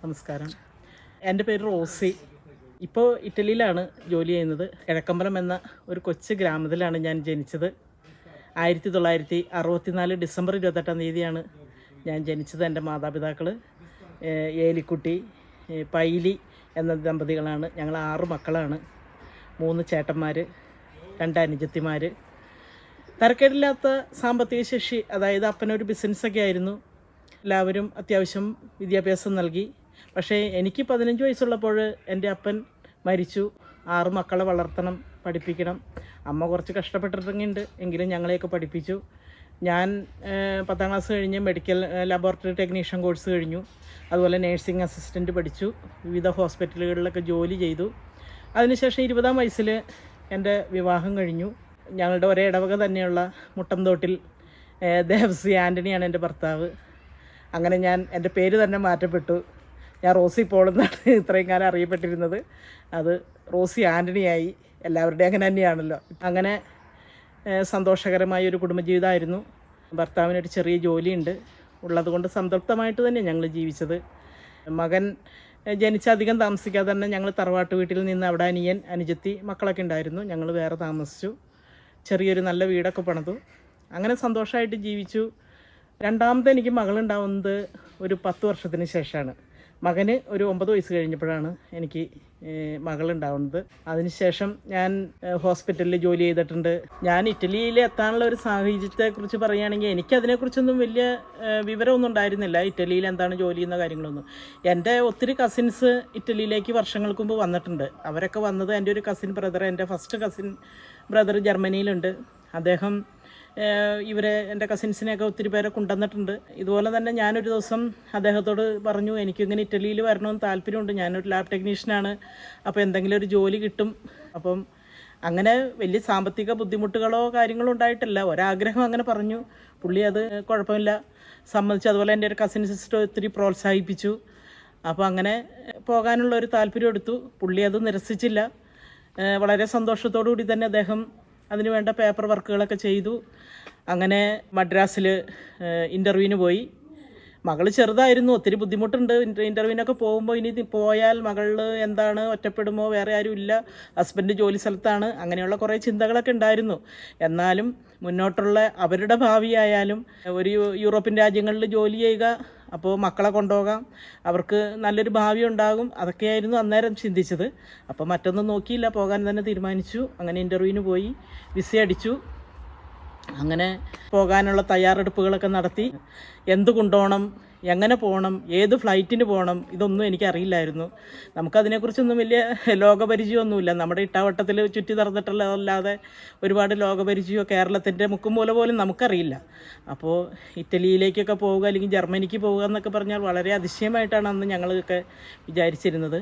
നമസ്കാരം. എൻ്റെ പേര് റോസി. ഇപ്പോൾ ഇറ്റലിയിലാണ് ജോലി ചെയ്യുന്നത്. കിഴക്കമ്പലം എന്ന ഒരു കൊച്ചു ഗ്രാമത്തിലാണ് ഞാൻ ജനിച്ചത്. 1964 ഡിസംബർ 28-ാം തീയതിയാണ് ഞാൻ ജനിച്ചത്. എൻ്റെ മാതാപിതാക്കൾ ഏലിക്കുട്ടി, പൈലി എന്ന ദമ്പതികളാണ്. ഞങ്ങൾ 6 മക്കളാണ്. 3 ചേട്ടന്മാർ, 2 അനുജത്തിമാർ. തരക്കേടില്ലാത്ത സാമ്പത്തിക ശേഷി, അതായത് അപ്പനൊരു ബിസിനസ്സൊക്കെ ആയിരുന്നു. എല്ലാവരും അത്യാവശ്യം വിദ്യാഭ്യാസം നൽകി. പക്ഷേ എനിക്ക് 15 വയസ്സുള്ളപ്പോൾ എൻ്റെ അപ്പൻ മരിച്ചു. 6 മക്കളെ വളർത്തണം, പഠിപ്പിക്കണം. അമ്മ കുറച്ച് കഷ്ടപ്പെട്ടിട്ടുണ്ട്, എങ്കിലും ഞങ്ങളെയൊക്കെ പഠിപ്പിച്ചു. ഞാൻ 10ാം ക്ലാസ് കഴിഞ്ഞ് മെഡിക്കൽ ലബോറട്ടറി ടെക്നീഷ്യൻ കോഴ്സ് കഴിഞ്ഞു. അതുപോലെ നേഴ്സിംഗ് അസിസ്റ്റൻറ്റ് പഠിച്ചു. വിവിധ ഹോസ്പിറ്റലുകളിലൊക്കെ ജോലി ചെയ്തു. അതിനുശേഷം 20ാം വയസ്സിൽ എൻ്റെ വിവാഹം കഴിഞ്ഞു. ഞങ്ങളുടെ ഒരേ ഇടവക തന്നെയുള്ള മുട്ടംതോട്ടിൽ ദേവസി ആൻ്റണിയാണ് എൻ്റെ ഭർത്താവ്. അങ്ങനെ എൻ്റെ പേര് തന്നെ മാറ്റപ്പെട്ടു. ഞാൻ റോസി പോൾ എന്നാണ് ഇത്രയും കാലം അറിയപ്പെട്ടിരുന്നത്. അത് റോസി ആൻ്റണിയായി. എല്ലാവരുടെയും അങ്ങനെ തന്നെയാണല്ലോ. അങ്ങനെ സന്തോഷകരമായ ഒരു കുടുംബജീവിതമായിരുന്നു. ഭർത്താവിനൊരു ചെറിയ ജോലിയുണ്ട്. ഉള്ളതുകൊണ്ട് സംതൃപ്തമായിട്ട് തന്നെ ഞങ്ങൾ ജീവിച്ചത്. മകൻ ജനിച്ച അധികം താമസിക്കാതെ തന്നെ ഞങ്ങൾ തറവാട്ട് വീട്ടിൽ നിന്ന് അവിടെ അനിയൻ, അനുജത്തി, മക്കളൊക്കെ ഉണ്ടായിരുന്നു. ഞങ്ങൾ വേറെ താമസിച്ചു. ചെറിയൊരു നല്ല വീടൊക്കെ പണിതു. അങ്ങനെ സന്തോഷമായിട്ട് ജീവിച്ചു. രണ്ടാമത്തെ എനിക്ക് മകളുണ്ടാവുന്നത് ഒരു 10 വർഷത്തിന് ശേഷമാണ്. മകന് ഒരു 9 വയസ്സ് കഴിഞ്ഞപ്പോഴാണ് എനിക്ക് മകളുണ്ടാവുന്നത്. അതിനുശേഷം ഞാൻ ഹോസ്പിറ്റലിൽ ജോലി ചെയ്തിട്ടുണ്ട്. ഞാൻ ഇറ്റലിയിൽ എത്താനുള്ള ഒരു സാഹചര്യത്തെക്കുറിച്ച് പറയുകയാണെങ്കിൽ എനിക്കതിനെക്കുറിച്ചൊന്നും വലിയ വിവരമൊന്നും ഉണ്ടായിരുന്നില്ല. ഇറ്റലിയിൽ എന്താണ് ജോലി ചെയ്യുന്ന കാര്യങ്ങളൊന്നും. എൻ്റെ ഒത്തിരി കസിൻസ് ഇറ്റലിയിലേക്ക് വർഷങ്ങൾക്ക് മുമ്പ് വന്നിട്ടുണ്ട്. അവരൊക്കെ വന്നത് എൻ്റെ ഒരു കസിൻ ബ്രദർ, എൻ്റെ ഫസ്റ്റ് കസിൻ ബ്രദർ ജർമ്മനിയിലുണ്ട്. അദ്ദേഹം എൻ്റെ കസിൻസിനെയൊക്കെ ഒത്തിരി പേരെ കൊണ്ടുവന്നിട്ടുണ്ട്. ഇതുപോലെ തന്നെ ഞാനൊരു ദിവസം അദ്ദേഹത്തോട് പറഞ്ഞു, എനിക്കിങ്ങനെ ഇറ്റലിയിൽ വരണമെന്ന് താല്പര്യമുണ്ട്. ഞാനൊരു ലാബ് ടെക്നീഷ്യനാണ്, അപ്പോൾ എന്തെങ്കിലും ഒരു ജോലി കിട്ടും. അപ്പം അങ്ങനെ വലിയ സാമ്പത്തിക ബുദ്ധിമുട്ടുകളോ കാര്യങ്ങളോ ഉണ്ടായിട്ടില്ല. ഒരാഗ്രഹം അങ്ങനെ പറഞ്ഞു. പുള്ളി അത് കുഴപ്പമില്ല സമ്മതിച്ചു. അതുപോലെ എൻ്റെ ഒരു കസിൻ സിസ്റ്റർ ഒത്തിരി പ്രോത്സാഹിപ്പിച്ചു. അപ്പോൾ അങ്ങനെ പോകാനുള്ള ഒരു താല്പര്യം എടുത്തു. പുള്ളി അത് നിരസിച്ചില്ല. വളരെ സന്തോഷത്തോടു കൂടി തന്നെ അദ്ദേഹം അതിന് വേണ്ട പേപ്പർ വർക്കുകളൊക്കെ ചെയ്തു. അങ്ങനെ മദ്രാസിൽ ഇൻ്റർവ്യൂവിന് പോയി. മകൾ ചെറുതായിരുന്നു, ഒത്തിരി ബുദ്ധിമുട്ടുണ്ട്. ഇൻ്റർവ്യൂവിനൊക്കെ പോകുമ്പോൾ ഇനി പോയാൽ മകളിൽ എന്താണ്, ഒറ്റപ്പെടുമോ, വേറെ ആരും ഇല്ല, ഹസ്ബൻഡ് ജോലി സ്ഥലത്താണ്, അങ്ങനെയുള്ള കുറേ ചിന്തകളൊക്കെ ഉണ്ടായിരുന്നു. എന്നാലും മുന്നോട്ടുള്ള അവരുടെ ഭാവിയായാലും ഒരു യൂറോപ്യൻ രാജ്യങ്ങളിൽ ജോലി ചെയ്യുക, അപ്പോൾ മക്കളെ കൊണ്ടുപോകാം, അവർക്ക് നല്ലൊരു ഭാവി ഉണ്ടാകും, അതൊക്കെയായിരുന്നു അന്നേരം ചിന്തിച്ചത്. അപ്പോൾ മറ്റൊന്നും നോക്കിയില്ല, പോകാൻ തന്നെ തീരുമാനിച്ചു. അങ്ങനെ ഇൻ്റർവ്യൂവിന് പോയി, വിസ അടിച്ചു. അങ്ങനെ പോകാനുള്ള തയ്യാറെടുപ്പുകളൊക്കെ നടത്തി. എന്ത് കൊണ്ടുപോകണം, എങ്ങനെ പോകണം, ഏത് ഫ്ലൈറ്റിന് പോകണം, ഇതൊന്നും എനിക്കറിയില്ലായിരുന്നു. നമുക്കതിനെക്കുറിച്ചൊന്നും വലിയ ലോകപരിചയമൊന്നുമില്ല. നമ്മുടെ ഇട്ടാവട്ടത്തിൽ ചുറ്റി നടന്നിട്ടുള്ളതല്ലാതെ ഒരുപാട് ലോകപരിചയമോ കേരളത്തിൻ്റെ മുക്കുമൂല പോലും നമുക്കറിയില്ല. അപ്പോൾ ഇറ്റലിയിലേക്കൊക്കെ പോവുക അല്ലെങ്കിൽ ജർമ്മനിക്ക് പോവുക എന്നൊക്കെ പറഞ്ഞാൽ വളരെ അതിശയമായിട്ടാണ് അന്ന് ഞങ്ങളൊക്കെ വിചാരിച്ചിരുന്നത്.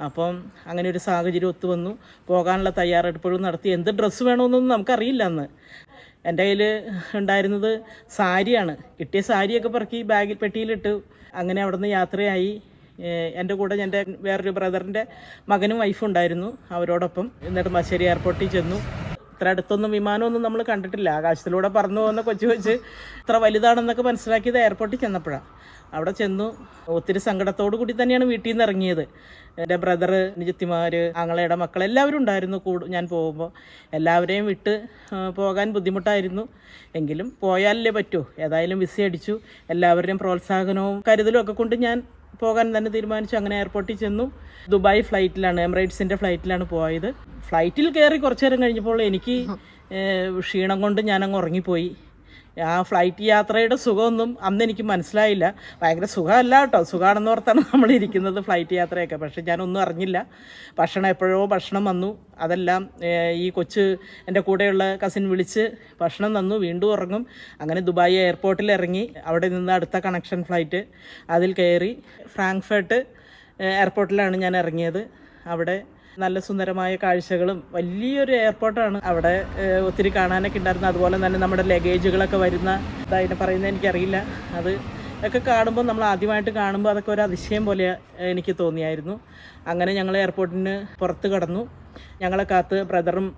അപ്പം അങ്ങനെ ഒരു സാഹചര്യം ഒത്തുവന്നു. പോകാനുള്ള തയ്യാറെടുപ്പുകൾ നടത്തി. എന്ത് ഡ്രസ്സ് വേണമെന്നൊന്നും നമുക്കറിയില്ല അന്ന്. എൻ്റെ കയ്യിൽ ഉണ്ടായിരുന്നത് സാരിയാണ്. കിട്ടിയ സാരിയൊക്കെ പറക്കി ബാഗിൽ പെട്ടിയിലിട്ടു. അങ്ങനെ അവിടെ നിന്ന് യാത്രയായി. എൻ്റെ കൂടെ എൻ്റെ വേറൊരു ബ്രദറിൻ്റെ മകനും വൈഫും ഉണ്ടായിരുന്നു അവരോടൊപ്പം. എന്നിട്ട് മശ്ശേരി എയർപോർട്ടിൽ ചെന്നു. ഇത്ര അടുത്തൊന്നും വിമാനമൊന്നും നമ്മൾ കണ്ടിട്ടില്ല. ആകാശത്തിലൂടെ പറന്നു പോകുന്ന കൊച്ചു ഇത്ര വലുതാണെന്നൊക്കെ മനസ്സിലാക്കിയത് എയർപോർട്ടിൽ ചെന്നപ്പോഴാണ്. അവിടെ ചെന്നു. ഒത്തിരി സങ്കടത്തോടു കൂടി തന്നെയാണ് വീട്ടിൽ നിന്ന് ഇറങ്ങിയത്. എൻ്റെ ബ്രദർ, അനുജത്തിമാർ, ആങ്ങളയുടെ മക്കൾ എല്ലാവരും ഉണ്ടായിരുന്നു ഞാൻ പോകുമ്പോൾ. എല്ലാവരെയും വിട്ട് പോകാൻ ബുദ്ധിമുട്ടായിരുന്നു. എങ്കിലും പോയാലല്ലേ പറ്റൂ. ഏതായാലും വിസ അടിച്ചു. എല്ലാവരുടെയും പ്രോത്സാഹനവും കരുതലും ഒക്കെ കൊണ്ട് ഞാൻ പോകാൻ തന്നെ തീരുമാനിച്ചു. അങ്ങനെ എയർപോർട്ടിൽ ചെന്നു. ദുബായ് ഫ്ലൈറ്റിലാണ്, എമിറേറ്റ്സിൻ്റെ ഫ്ലൈറ്റിലാണ് പോയത്. ഫ്ലൈറ്റിൽ കയറി കുറച്ചു നേരം കഴിഞ്ഞപ്പോൾ എനിക്ക് ക്ഷീണം കൊണ്ട് ഞാനങ്ങ് ഉറങ്ങിപ്പോയി. ആ ഫ്ലൈറ്റ് യാത്രയുടെ സുഖമൊന്നും അന്ന് എനിക്ക് മനസ്സിലായില്ല. ഭയങ്കര സുഖമല്ല കേട്ടോ, സുഖമാണെന്ന് ഓർത്താണ് നമ്മളിരിക്കുന്നത് ഫ്ലൈറ്റ് യാത്രയൊക്കെ. പക്ഷേ ഞാനൊന്നും അറിഞ്ഞില്ല. ഭക്ഷണം എപ്പോഴോ ഭക്ഷണം വന്നു. അതെല്ലാം ഈ എൻ്റെ കൂടെയുള്ള കസിൻ വിളിച്ച് ഭക്ഷണം തന്നു. വീണ്ടും ഉറങ്ങും. അങ്ങനെ ദുബായ് എയർപോർട്ടിൽ ഇറങ്ങി. അവിടെ നിന്ന് അടുത്ത കണക്ഷൻ ഫ്ലൈറ്റ് അതിൽ കയറി. ഫ്രാങ്ക്ഫർട്ട് എയർപോർട്ടിലാണ് ഞാൻ ഇറങ്ങിയത്. അവിടെ നല്ല സുന്ദരമായ കാഴ്ചകളും വലിയൊരു എയർപോർട്ടാണ്. അവിടെ ഒത്തിരി കാണാനൊക്കെ ഉണ്ടായിരുന്നു. അതുപോലെ തന്നെ നമ്മുടെ ലഗേജുകളൊക്കെ വരുന്ന ഇതായിട്ട് പറയുന്നത് എനിക്കറിയില്ല. അത് ഒക്കെ കാണുമ്പോൾ, നമ്മൾ ആദ്യമായിട്ട് കാണുമ്പോൾ അതൊക്കെ ഒരു അതിശയം പോലെ എനിക്ക് തോന്നിയായിരുന്നു. അങ്ങനെ ഞങ്ങൾ എയർപോർട്ടിന് പുറത്ത് കടന്നു. ഞങ്ങളെ കാത്ത് ബ്രദറും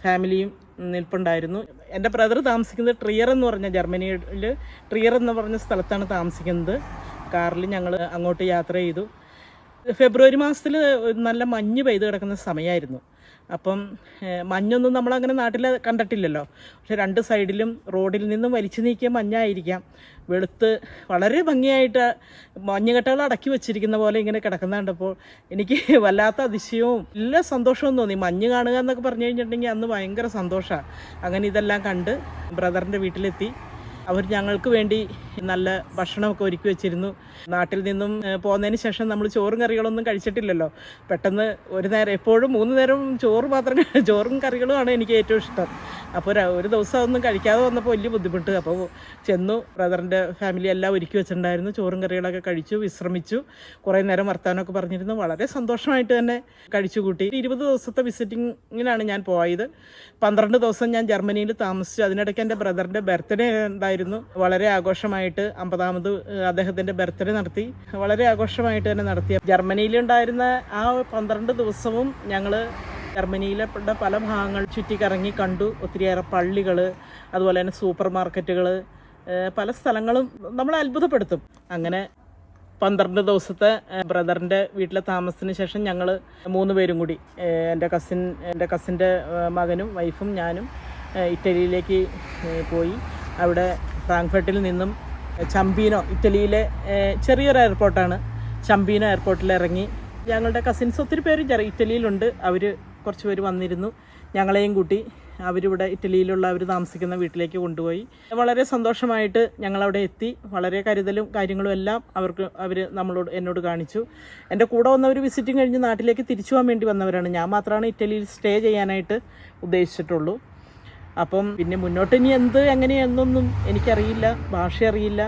ഫാമിലിയും നിൽപ്പുണ്ടായിരുന്നു. എൻ്റെ ബ്രദർ താമസിക്കുന്നത് ട്രിയർ എന്ന് പറഞ്ഞ ജർമ്മനിയിൽ ട്രിയർ എന്ന് പറഞ്ഞ സ്ഥലത്താണ് താമസിക്കുന്നത്. കാറിൽ ഞങ്ങൾ അങ്ങോട്ട് യാത്ര ചെയ്തു. ഫെബ്രുവരി മാസത്തിൽ നല്ല മഞ്ഞ് പെയ്ത് കിടക്കുന്ന സമയമായിരുന്നു. അപ്പം മഞ്ഞൊന്നും നമ്മളങ്ങനെ നാട്ടിൽ കണ്ടിട്ടില്ലല്ലോ. പക്ഷെ 2 സൈഡിലും റോഡിൽ നിന്നും വലിച്ചു നീക്കിയ മഞ്ഞായിരിക്കാം. വെളുത്ത് വളരെ ഭംഗിയായിട്ട് മഞ്ഞുകട്ടകൾ അടക്കി വെച്ചിരിക്കുന്ന പോലെ ഇങ്ങനെ കിടക്കുന്ന കണ്ടപ്പോൾ എനിക്ക് വല്ലാത്ത അതിശയവും എല്ലാ സന്തോഷവും തോന്നി. മഞ്ഞ് കാണുക എന്നൊക്കെ പറഞ്ഞു കഴിഞ്ഞിട്ടുണ്ടെങ്കിൽ അന്ന് ഭയങ്കര സന്തോഷമാണ്. അങ്ങനെ ഇതെല്ലാം കണ്ട് ബ്രദറിൻ്റെ വീട്ടിലെത്തി. അവർ ഞങ്ങൾക്ക് വേണ്ടി നല്ല ഭക്ഷണമൊക്കെ ഒരുക്കി വെച്ചിരുന്നു. നാട്ടിൽ നിന്നും പോകുന്നതിന് ശേഷം നമ്മൾ ചോറും കറികളൊന്നും കഴിച്ചിട്ടില്ലല്ലോ. പെട്ടെന്ന് ഒരു നേരം, എപ്പോഴും 3 നേരം ചോറും കറികളുമാണ് എനിക്ക് ഏറ്റവും ഇഷ്ടം. അപ്പോൾ ഒരു ദിവസം അതൊന്നും കഴിക്കാതെ വന്നപ്പോൾ വലിയ ബുദ്ധിമുട്ട്. അപ്പോൾ ചെന്നു, ബ്രദറിൻ്റെ ഫാമിലി എല്ലാം ഒരുക്കി വെച്ചിട്ടുണ്ടായിരുന്നു. ചോറും കറികളൊക്കെ കഴിച്ചു, വിശ്രമിച്ചു. കുറേ നേരം വർത്തമാനമൊക്കെ പറഞ്ഞിരുന്നു. വളരെ സന്തോഷമായിട്ട് തന്നെ കഴിച്ചു കൂട്ടി. 20 ദിവസത്തെ വിസിറ്റിങ്ങിനാണ് ഞാൻ പോയത്. 12 ദിവസം ഞാൻ ജർമ്മനിയിൽ താമസിച്ചു. അതിനിടയ്ക്ക് എൻ്റെ ബ്രദറിൻ്റെ ബർത്ത്ഡേ ഉണ്ടായിരുന്നു. വളരെ ആഘോഷമായിട്ട് 50ാമത് അദ്ദേഹത്തിൻ്റെ ബർത്ത്ഡേ നടത്തി. വളരെ ആഘോഷമായിട്ട് തന്നെ നടത്തി. ജർമ്മനിയിലുണ്ടായിരുന്ന ആ 12 ദിവസവും ഞങ്ങൾ ജർമ്മനിയിലെ പല ഭാഗങ്ങൾ ചുറ്റിക്കറങ്ങി കണ്ടു. ഒത്തിരിയേറെ പള്ളികൾ, അതുപോലെ തന്നെ സൂപ്പർ മാർക്കറ്റുകൾ, പല സ്ഥലങ്ങളും നമ്മളെ അത്ഭുതപ്പെടുത്തും. അങ്ങനെ 12 ദിവസത്തെ ബ്രദറിൻ്റെ വീട്ടിലെ താമസത്തിന് ശേഷം ഞങ്ങൾ 3 പേരും കൂടി, എൻ്റെ കസിൻ്റെ മകനും വൈഫും ഞാനും ഇറ്റലിയിലേക്ക് പോയി. അവിടെ ഫ്രാങ്ക്ഫർട്ടിൽ നിന്നും ചമ്പീനോ, ഇറ്റലിയിലെ ചെറിയൊരു എയർപോർട്ടാണ്, ചമ്പീനോ എയർപോർട്ടിൽ ഇറങ്ങി. ഞങ്ങളുടെ കസിൻസ് ഒത്തിരി പേര് ഇറ്റലിയിലുണ്ട്. അവർ കുറച്ച് പേര് വന്നിരുന്നു. ഞങ്ങളെയും കൂട്ടി അവരിവിടെ ഇറ്റലിയിലുള്ള അവർ താമസിക്കുന്ന വീട്ടിലേക്ക് കൊണ്ടുപോയി. വളരെ സന്തോഷമായിട്ട് ഞങ്ങളവിടെ എത്തി. വളരെ കരുതലും കാര്യങ്ങളും എല്ലാം അവർ എന്നോട് കാണിച്ചു. എൻ്റെ കൂടെ വന്നവർ വിസിറ്റിംഗ് കഴിഞ്ഞ് നാട്ടിലേക്ക് തിരിച്ചു പോകാൻ വേണ്ടി വന്നവരാണ്. ഞാൻ മാത്രമാണ് ഇറ്റലിയിൽ സ്റ്റേ ചെയ്യാനായിട്ട് ഉദ്ദേശിച്ചിട്ടുള്ളൂ. അപ്പം പിന്നെ മുന്നോട്ട് ഇനി എങ്ങനെയെന്നൊന്നും എനിക്കറിയില്ല, ഭാഷ അറിയില്ല.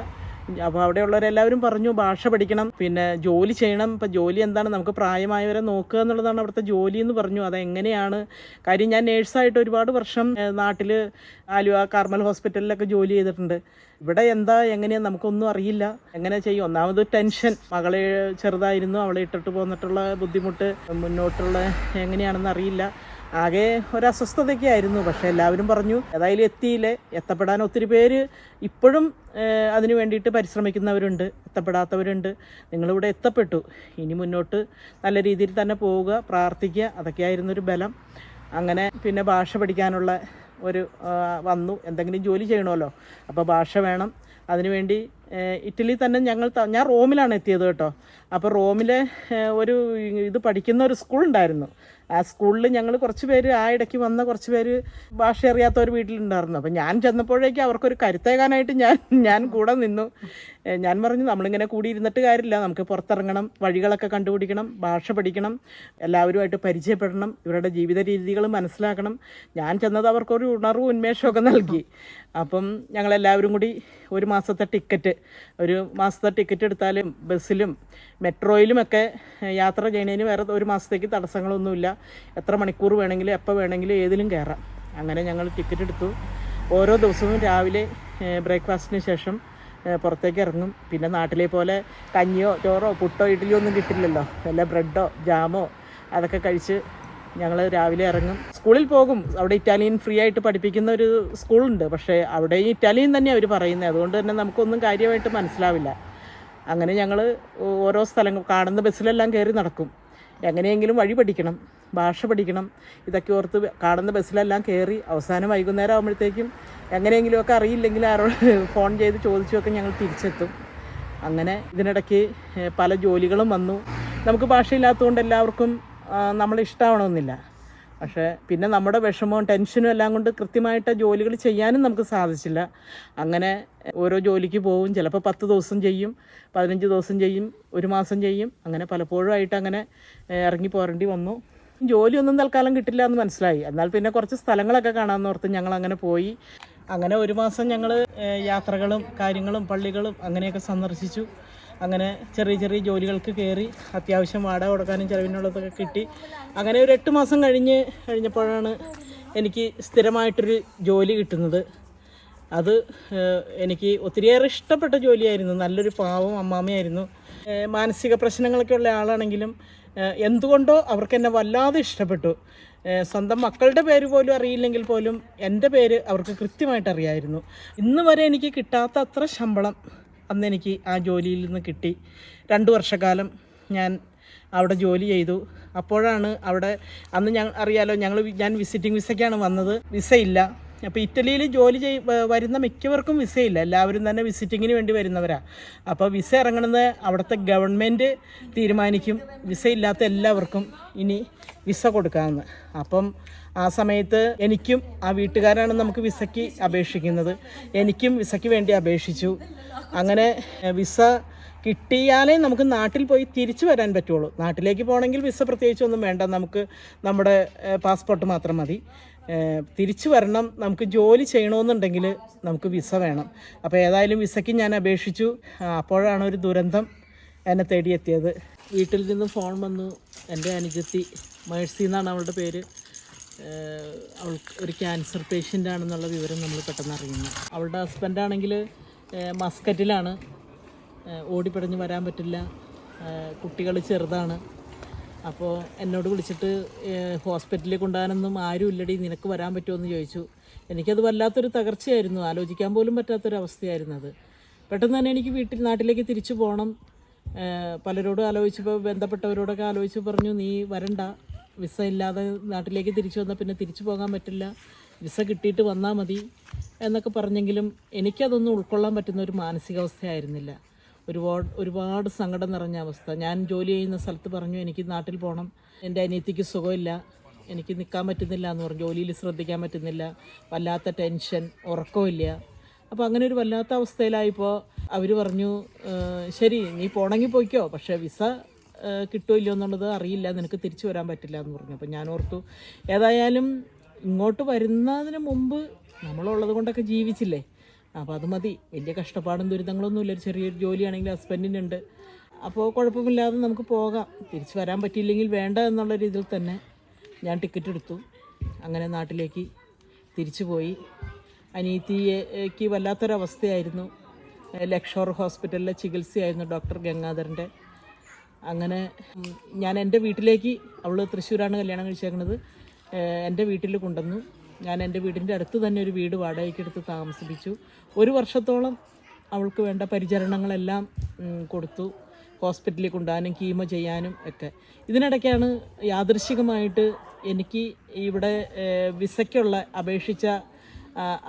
അപ്പോൾ അവിടെയുള്ളവരെല്ലാവരും പറഞ്ഞു ഭാഷ പഠിക്കണം, പിന്നെ ജോലി ചെയ്യണം. ഇപ്പം ജോലി എന്താണ്, നമുക്ക് പ്രായമായവരെ നോക്കുക എന്നുള്ളതാണ് അവിടുത്തെ ജോലി എന്ന് പറഞ്ഞു. അതെങ്ങനെയാണ് കാര്യം, ഞാൻ നേഴ്സായിട്ട് ഒരുപാട് വർഷം നാട്ടിൽ ആലുവ കാർമൽ ഹോസ്പിറ്റലിലൊക്കെ ജോലി ചെയ്തിട്ടുണ്ട്. ഇവിടെ എങ്ങനെയാണ് നമുക്കൊന്നും അറിയില്ല. എങ്ങനെ ചെയ്യും? ഒന്നാമത് ടെൻഷൻ, മകളെ ചെറുതായിരുന്നു, അവളെ ഇട്ടിട്ട് പോന്നിട്ടുള്ള ബുദ്ധിമുട്ട്, മുന്നോട്ടുള്ള എങ്ങനെയാണെന്ന് അറിയില്ല. ആകെ ഒരസ്വസ്ഥതയൊക്കെ ആയിരുന്നു. പക്ഷേ എല്ലാവരും പറഞ്ഞു ഏതായാലും എത്തിയില്ലേ. എത്തപ്പെടാൻ ഒത്തിരി പേര് ഇപ്പോഴും അതിനു വേണ്ടിയിട്ട് പരിശ്രമിക്കുന്നവരുണ്ട്, എത്തപ്പെടാത്തവരുണ്ട്. നിങ്ങളിവിടെ എത്തപ്പെട്ടു. ഇനി മുന്നോട്ട് നല്ല രീതിയിൽ തന്നെ പോവുക, പ്രാർത്ഥിക്കുക. അതൊക്കെയായിരുന്നൊരു ബലം. അങ്ങനെ പിന്നെ ഭാഷ പഠിക്കാനുള്ള വന്നു. എന്തെങ്കിലും ജോലി ചെയ്യണമല്ലോ, അപ്പോൾ ഭാഷ വേണം. അതിനുവേണ്ടി ഇറ്റലി തന്നെ ഞാൻ റോമിലാണ് എത്തിയത് കേട്ടോ. അപ്പോൾ റോമിലെ പഠിക്കുന്ന ഒരു സ്കൂൾ ഉണ്ടായിരുന്നു. ആ സ്കൂളിൽ ഞങ്ങൾ കുറച്ച് പേര്, ആ ഇടയ്ക്ക് വന്ന കുറച്ച് പേര് ഭാഷ അറിയാത്തവർ വീട്ടിലുണ്ടായിരുന്നു. അപ്പം ഞാൻ ചെന്നപ്പോഴേക്കും അവർക്കൊരു കരുത്തേകാനായിട്ട് ഞാൻ കൂടെ നിന്നു. ഞാൻ പറഞ്ഞു നമ്മളിങ്ങനെ കൂടി ഇരുന്നിട്ട് കാര്യമില്ല, നമുക്ക് പുറത്തിറങ്ങണം, വഴികളൊക്കെ കണ്ടുപിടിക്കണം, ഭാഷ പഠിക്കണം, എല്ലാവരുമായിട്ട് പരിചയപ്പെടണം, ഇവരുടെ ജീവിത രീതികൾ മനസ്സിലാക്കണം. ഞാൻ ചെന്നത് അവർക്കൊരു ഉണർവും ഉന്മേഷമൊക്കെ നൽകി. അപ്പം ഞങ്ങളെല്ലാവരും കൂടി ഒരു മാസത്തെ ടിക്കറ്റ് എടുത്താലും ബസ്സിലും മെട്രോയിലുമൊക്കെ യാത്ര ചെയ്യുന്നതിന് വേറെ ഒരു മാസത്തേക്ക് തടസ്സങ്ങളൊന്നുമില്ല. എത്ര മണിക്കൂർ വേണമെങ്കിലും എപ്പോൾ വേണമെങ്കിലും ഏതിലും കയറാം. അങ്ങനെ ഞങ്ങൾ ടിക്കറ്റ് എടുത്തു. ഓരോ ദിവസവും രാവിലെ ബ്രേക്ക്ഫാസ്റ്റിന് ശേഷം പുറത്തേക്ക് ഇറങ്ങും. പിന്നെ നാട്ടിലെ പോലെ കഞ്ഞിയോ ചോറോ പുട്ടോ ഇഡ്ഡലിയോ ഒന്നും കിട്ടില്ലല്ലോ. വല്ല ബ്രെഡോ ജാമോ അതൊക്കെ കഴിച്ച് ഞങ്ങൾ രാവിലെ ഇറങ്ങും. സ്കൂളിൽ പോകും. അവിടെ ഇറ്റാലിയൻ ഫ്രീ ആയിട്ട് പഠിപ്പിക്കുന്ന ഒരു സ്കൂളുണ്ട്. പക്ഷേ അവിടെ ഇറ്റാലിയൻ തന്നെ അവർ പറയുന്നത്, അതുകൊണ്ട് തന്നെ നമുക്കൊന്നും കാര്യമായിട്ട് മനസ്സിലാവില്ല. അങ്ങനെ ഞങ്ങൾ ഓരോ സ്ഥലങ്ങൾ കാണുന്ന ബസ്സിലെല്ലാം കയറി നടക്കും. എങ്ങനെയെങ്കിലും വഴി പഠിക്കണം, ഭാഷ പഠിക്കണം, ഇതൊക്കെ ഓർത്ത് കാണുന്ന ബസ്സിലെല്ലാം കയറി അവസാനം വൈകുന്നേരം ആകുമ്പോഴത്തേക്കും എങ്ങനെയെങ്കിലുമൊക്കെ അറിയില്ലെങ്കിൽ ആരോട് ഫോൺ ചെയ്ത് ചോദിച്ചുമൊക്കെ ഞങ്ങൾ തിരിച്ചെത്തും. അങ്ങനെ ഇതിനിടയ്ക്ക് പല ജോലികളും വന്നു. നമുക്ക് ഭാഷയില്ലാത്തതുകൊണ്ട് എല്ലാവർക്കും നമ്മളെ ഇഷ്ടമാവണമെന്നില്ല. പക്ഷേ പിന്നെ നമ്മുടെ വിഷമവും ടെൻഷനും എല്ലാം കൊണ്ട് കൃത്യമായിട്ട് ജോലികൾ ചെയ്യാനും നമുക്ക് സാധിച്ചില്ല. അങ്ങനെ ഓരോ ജോലിക്ക് പോകും. ചിലപ്പോൾ 10 ദിവസം ചെയ്യും, 15 ദിവസം ചെയ്യും, 1 മാസം ചെയ്യും. അങ്ങനെ പലപ്പോഴും ആയിട്ട് അങ്ങനെ ഇറങ്ങി പോരേണ്ടി വന്നു. ജോലിയൊന്നും തൽക്കാലം കിട്ടില്ല എന്ന് മനസ്സിലായി. എന്നാൽ പിന്നെ കുറച്ച് സ്ഥലങ്ങളൊക്കെ കാണാമെന്ന് ഓർത്ത് ഞങ്ങൾ അങ്ങനെ പോയി. അങ്ങനെ 1 മാസം ഞങ്ങൾ യാത്രകളും കാര്യങ്ങളും പള്ളികളും അങ്ങനെയൊക്കെ സന്ദർശിച്ചു. അങ്ങനെ ചെറിയ ജോലികൾക്ക് കയറി അത്യാവശ്യം വാടക കൊടുക്കാനും ചിലവിനുള്ളതൊക്കെ കിട്ടി. അങ്ങനെ ഒരു 8 മാസം കഴിഞ്ഞപ്പോഴാണ് എനിക്ക് സ്ഥിരമായിട്ടൊരു ജോലി കിട്ടുന്നത്. അത് എനിക്ക് ഒത്തിരിയേറെ ഇഷ്ടപ്പെട്ട ജോലിയായിരുന്നു. നല്ലൊരു പാവം അമ്മാമ്മയായിരുന്നു. മാനസിക പ്രശ്നങ്ങളൊക്കെ ഉള്ള ആളാണെങ്കിലും എന്തുകൊണ്ടോ അവർക്ക് എന്നെ വല്ലാതെ ഇഷ്ടപ്പെട്ടു. സ്വന്തം മക്കളുടെ പേര് പോലും അറിയില്ലെങ്കിൽ പോലും എൻ്റെ പേര് അവർക്ക് കൃത്യമായിട്ട് അറിയായിരുന്നു. ഇന്ന് വരെ എനിക്ക് കിട്ടാത്ത അത്ര ശമ്പളം അന്ന് എനിക്ക് ആ ജോലിയിൽ നിന്ന് കിട്ടി. 2 വർഷക്കാലം ഞാൻ അവിടെ ജോലി ചെയ്തു. അപ്പോഴാണ് അവിടെ അന്ന് അറിയാലോ ഞാൻ വിസിറ്റിംഗ് വിസയ്ക്കാണ് വന്നത്, വിസയില്ല. അപ്പോൾ ഇറ്റലിയിൽ ജോലി വരുന്ന മിക്കവർക്കും വിസയില്ല, എല്ലാവരും തന്നെ വിസിറ്റിങ്ങിന് വേണ്ടി വരുന്നവരാണ്. അപ്പോൾ വിസ ഇറങ്ങണമെന്ന് അവിടുത്തെ ഗവൺമെൻറ് തീരുമാനിക്കും, വിസ ഇല്ലാത്ത എല്ലാവർക്കും ഇനി വിസ കൊടുക്കാമെന്ന്. അപ്പം ആ സമയത്ത് എനിക്കും, ആ വീട്ടുകാരാണ് നമുക്ക് വിസയ്ക്ക് അപേക്ഷിക്കുന്നത്, എനിക്കും വിസയ്ക്ക് വേണ്ടി അപേക്ഷിച്ചു. അങ്ങനെ വിസ കിട്ടിയാലേ നമുക്ക് നാട്ടിൽ പോയി തിരിച്ചു വരാൻ പറ്റുള്ളൂ. നാട്ടിലേക്ക് പോകണമെങ്കിൽ വിസ പ്രത്യേകിച്ചൊന്നും വേണ്ട, നമുക്ക് നമ്മുടെ പാസ്പോർട്ട് മാത്രം മതി. തിരിച്ചു വരണം, നമുക്ക് ജോലി ചെയ്യണമെന്നുണ്ടെങ്കിൽ നമുക്ക് വിസ വേണം. അപ്പോൾ ഏതായാലും വിസയ്ക്ക് ഞാൻ അപേക്ഷിച്ചു. അപ്പോഴാണ് ഒരു ദുരന്തം എന്നെ തേടിയെത്തിയത്. വീട്ടിൽ നിന്ന് ഫോൺ വന്നു. എൻ്റെ അനുജത്തി മേഴ്സി എന്നാണ് അവളുടെ പേര്. അവൾക്ക് ഒരു ക്യാൻസർ പേഷ്യൻ്റ് ആണെന്നുള്ള വിവരം നമ്മൾ പെട്ടെന്ന് അറിയുന്നു. അവളുടെ ഹസ്ബൻഡാണെങ്കിൽ മസ്കറ്റിലാണ്, ഓടിപ്പടഞ്ഞ് വരാൻ പറ്റില്ല, കുട്ടികൾ ചെറുതാണ്. അപ്പോൾ എന്നോട് വിളിച്ചിട്ട് ഹോസ്പിറ്റലിൽ കൊണ്ടുപോകാനൊന്നും ആരും ഇല്ലടി, നിനക്ക് വരാൻ പറ്റുമോ എന്ന് ചോദിച്ചു. എനിക്കത് വല്ലാത്തൊരു തകർച്ചയായിരുന്നു, ആലോചിക്കാൻ പോലും പറ്റാത്തൊരവസ്ഥയായിരുന്നു അത്. പെട്ടെന്ന് തന്നെ എനിക്ക് നാട്ടിലേക്ക് തിരിച്ചു പോകണം. പലരോടും ആലോചിച്ചപ്പോൾ, ബന്ധപ്പെട്ടവരോടൊക്കെ ആലോചിച്ച് പറഞ്ഞു, നീ വരണ്ട, വിസ ഇല്ലാതെ നാട്ടിലേക്ക് തിരിച്ചു വന്നാൽ പിന്നെ തിരിച്ചു പോകാൻ പറ്റില്ല, വിസ കിട്ടിയിട്ട് വന്നാൽ മതി എന്നൊക്കെ പറഞ്ഞെങ്കിലും എനിക്കതൊന്നും ഉൾക്കൊള്ളാൻ പറ്റുന്ന ഒരു മാനസികാവസ്ഥയായിരുന്നില്ല. ഒരുപാട് സങ്കടം നിറഞ്ഞ അവസ്ഥ. ഞാൻ ജോലി ചെയ്യുന്ന സ്ഥലത്ത് പറഞ്ഞു, എനിക്ക് നാട്ടിൽ പോകണം, എൻ്റെ അനിയത്തിക്ക് സുഖമില്ല, എനിക്ക് നിൽക്കാൻ പറ്റുന്നില്ല എന്ന് പറഞ്ഞു, ജോലിയിൽ ശ്രദ്ധിക്കാൻ പറ്റുന്നില്ല, വല്ലാത്ത ടെൻഷൻ, ഉറക്കമില്ല. അപ്പോൾ അങ്ങനെ ഒരു വല്ലാത്ത അവസ്ഥയിലായപ്പോൾ അവർ പറഞ്ഞു, ശരി നീ പോകണമെങ്കിൽ പോയിക്കോ, പക്ഷേ വിസ കിട്ടുമല്ലോ എന്നുള്ളത് അറിയില്ല, നിനക്ക് തിരിച്ചു വരാൻ പറ്റില്ല എന്ന് പറഞ്ഞു. അപ്പോൾ ഞാൻ ഓർത്തു, ഏതായാലും ഇങ്ങോട്ട് വരുന്നതിന് മുമ്പ് നമ്മളുള്ളത് കൊണ്ടൊക്കെ ജീവിച്ചില്ലേ, അപ്പോൾ അത് മതി, വലിയ കഷ്ടപ്പാടും ദുരിതങ്ങളൊന്നുമില്ല, ഒരു ചെറിയൊരു ജോലിയാണെങ്കിൽ ഹസ്ബൻഡിനുണ്ട്, അപ്പോൾ കുഴപ്പമില്ലാതെ നമുക്ക് പോകാം, തിരിച്ചു വരാൻ പറ്റിയില്ലെങ്കിൽ വേണ്ട എന്നുള്ള രീതിയിൽ തന്നെ ഞാൻ ടിക്കറ്റ് എടുത്തു. അങ്ങനെ നാട്ടിലേക്ക് തിരിച്ചു പോയി. അനിയത്തിക്ക് വല്ലാത്തൊരവസ്ഥയായിരുന്നു. ലക്ഷോർ ഹോസ്പിറ്റലിലെ ചികിത്സയായിരുന്നു ഡോക്ടർ ഗംഗാധരൻ്റെ. അങ്ങനെ ഞാൻ എൻ്റെ വീട്ടിലേക്ക്, അവൾ തൃശ്ശൂരാണ് കല്യാണം കഴിച്ചേക്കുന്നത്, എൻ്റെ വീട്ടിൽ കൊണ്ടുവന്നു. ഞാൻ എൻ്റെ വീടിൻ്റെ അടുത്ത് തന്നെ ഒരു വീട് വാടകയ്ക്ക് എടുത്ത് താമസിപ്പിച്ചു. 1 വർഷത്തോളം അവൾക്ക് വേണ്ട പരിചരണങ്ങളെല്ലാം കൊടുത്തു, ഹോസ്പിറ്റലിൽ കൊണ്ടുപോകാനും കീമോ ചെയ്യാനും ഒക്കെ. ഇതിനിടയ്ക്കാണ് യാദൃശ്ചികമായിട്ട് എനിക്ക് ഇവിടെ വിസയ്ക്കുള്ള അപേക്ഷിച്ച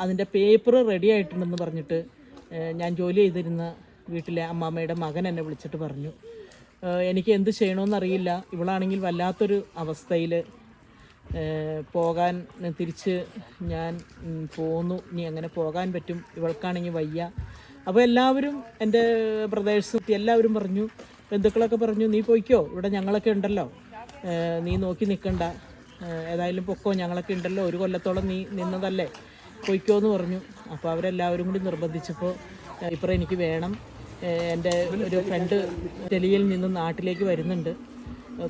അതിൻ്റെ പേപ്പർ റെഡി ആയിട്ടുണ്ടെന്ന് പറഞ്ഞിട്ട് ഞാൻ ജോലി ചെയ്തിരുന്ന വീട്ടിലെ അമ്മാമ്മയുടെ മകൻ എന്നെ വിളിച്ചിട്ട് പറഞ്ഞു, എനിക്ക് എന്ത് ചെയ്യണമെന്നറിയില്ല, ഇവളാണെങ്കിൽ വല്ലാത്തൊരു അവസ്ഥയിൽ, പോകാൻ തിരിച്ച് ഞാൻ പോന്നു, ഇനി എങ്ങനെ പോകാൻ പറ്റും, ഇവൾക്കാണെങ്കിൽ വയ്യ. അപ്പോൾ എല്ലാവരും, എൻ്റെ ബ്രദേഴ്സും എല്ലാവരും പറഞ്ഞു, ബന്ധുക്കളൊക്കെ പറഞ്ഞു, നീ പോയിക്കോ, ഇവിടെ ഞങ്ങളൊക്കെ ഉണ്ടല്ലോ, നീ നോക്കി നിൽക്കണ്ട, ഏതായാലും പൊക്കോ, ഞങ്ങളൊക്കെ ഉണ്ടല്ലോ, 1 കൊല്ലത്തോളം നീ നിന്നതല്ലേ, പോയിക്കോ എന്ന് പറഞ്ഞു. അപ്പോൾ അവരെല്ലാവരും കൂടി നിർബന്ധിച്ചപ്പോൾ ഇപ്പുറം എനിക്ക് വേണം, എൻ്റെ ഒരു ഫ്രണ്ട് ഇറ്റലിയിൽ നിന്ന് നാട്ടിലേക്ക് വരുന്നുണ്ട്,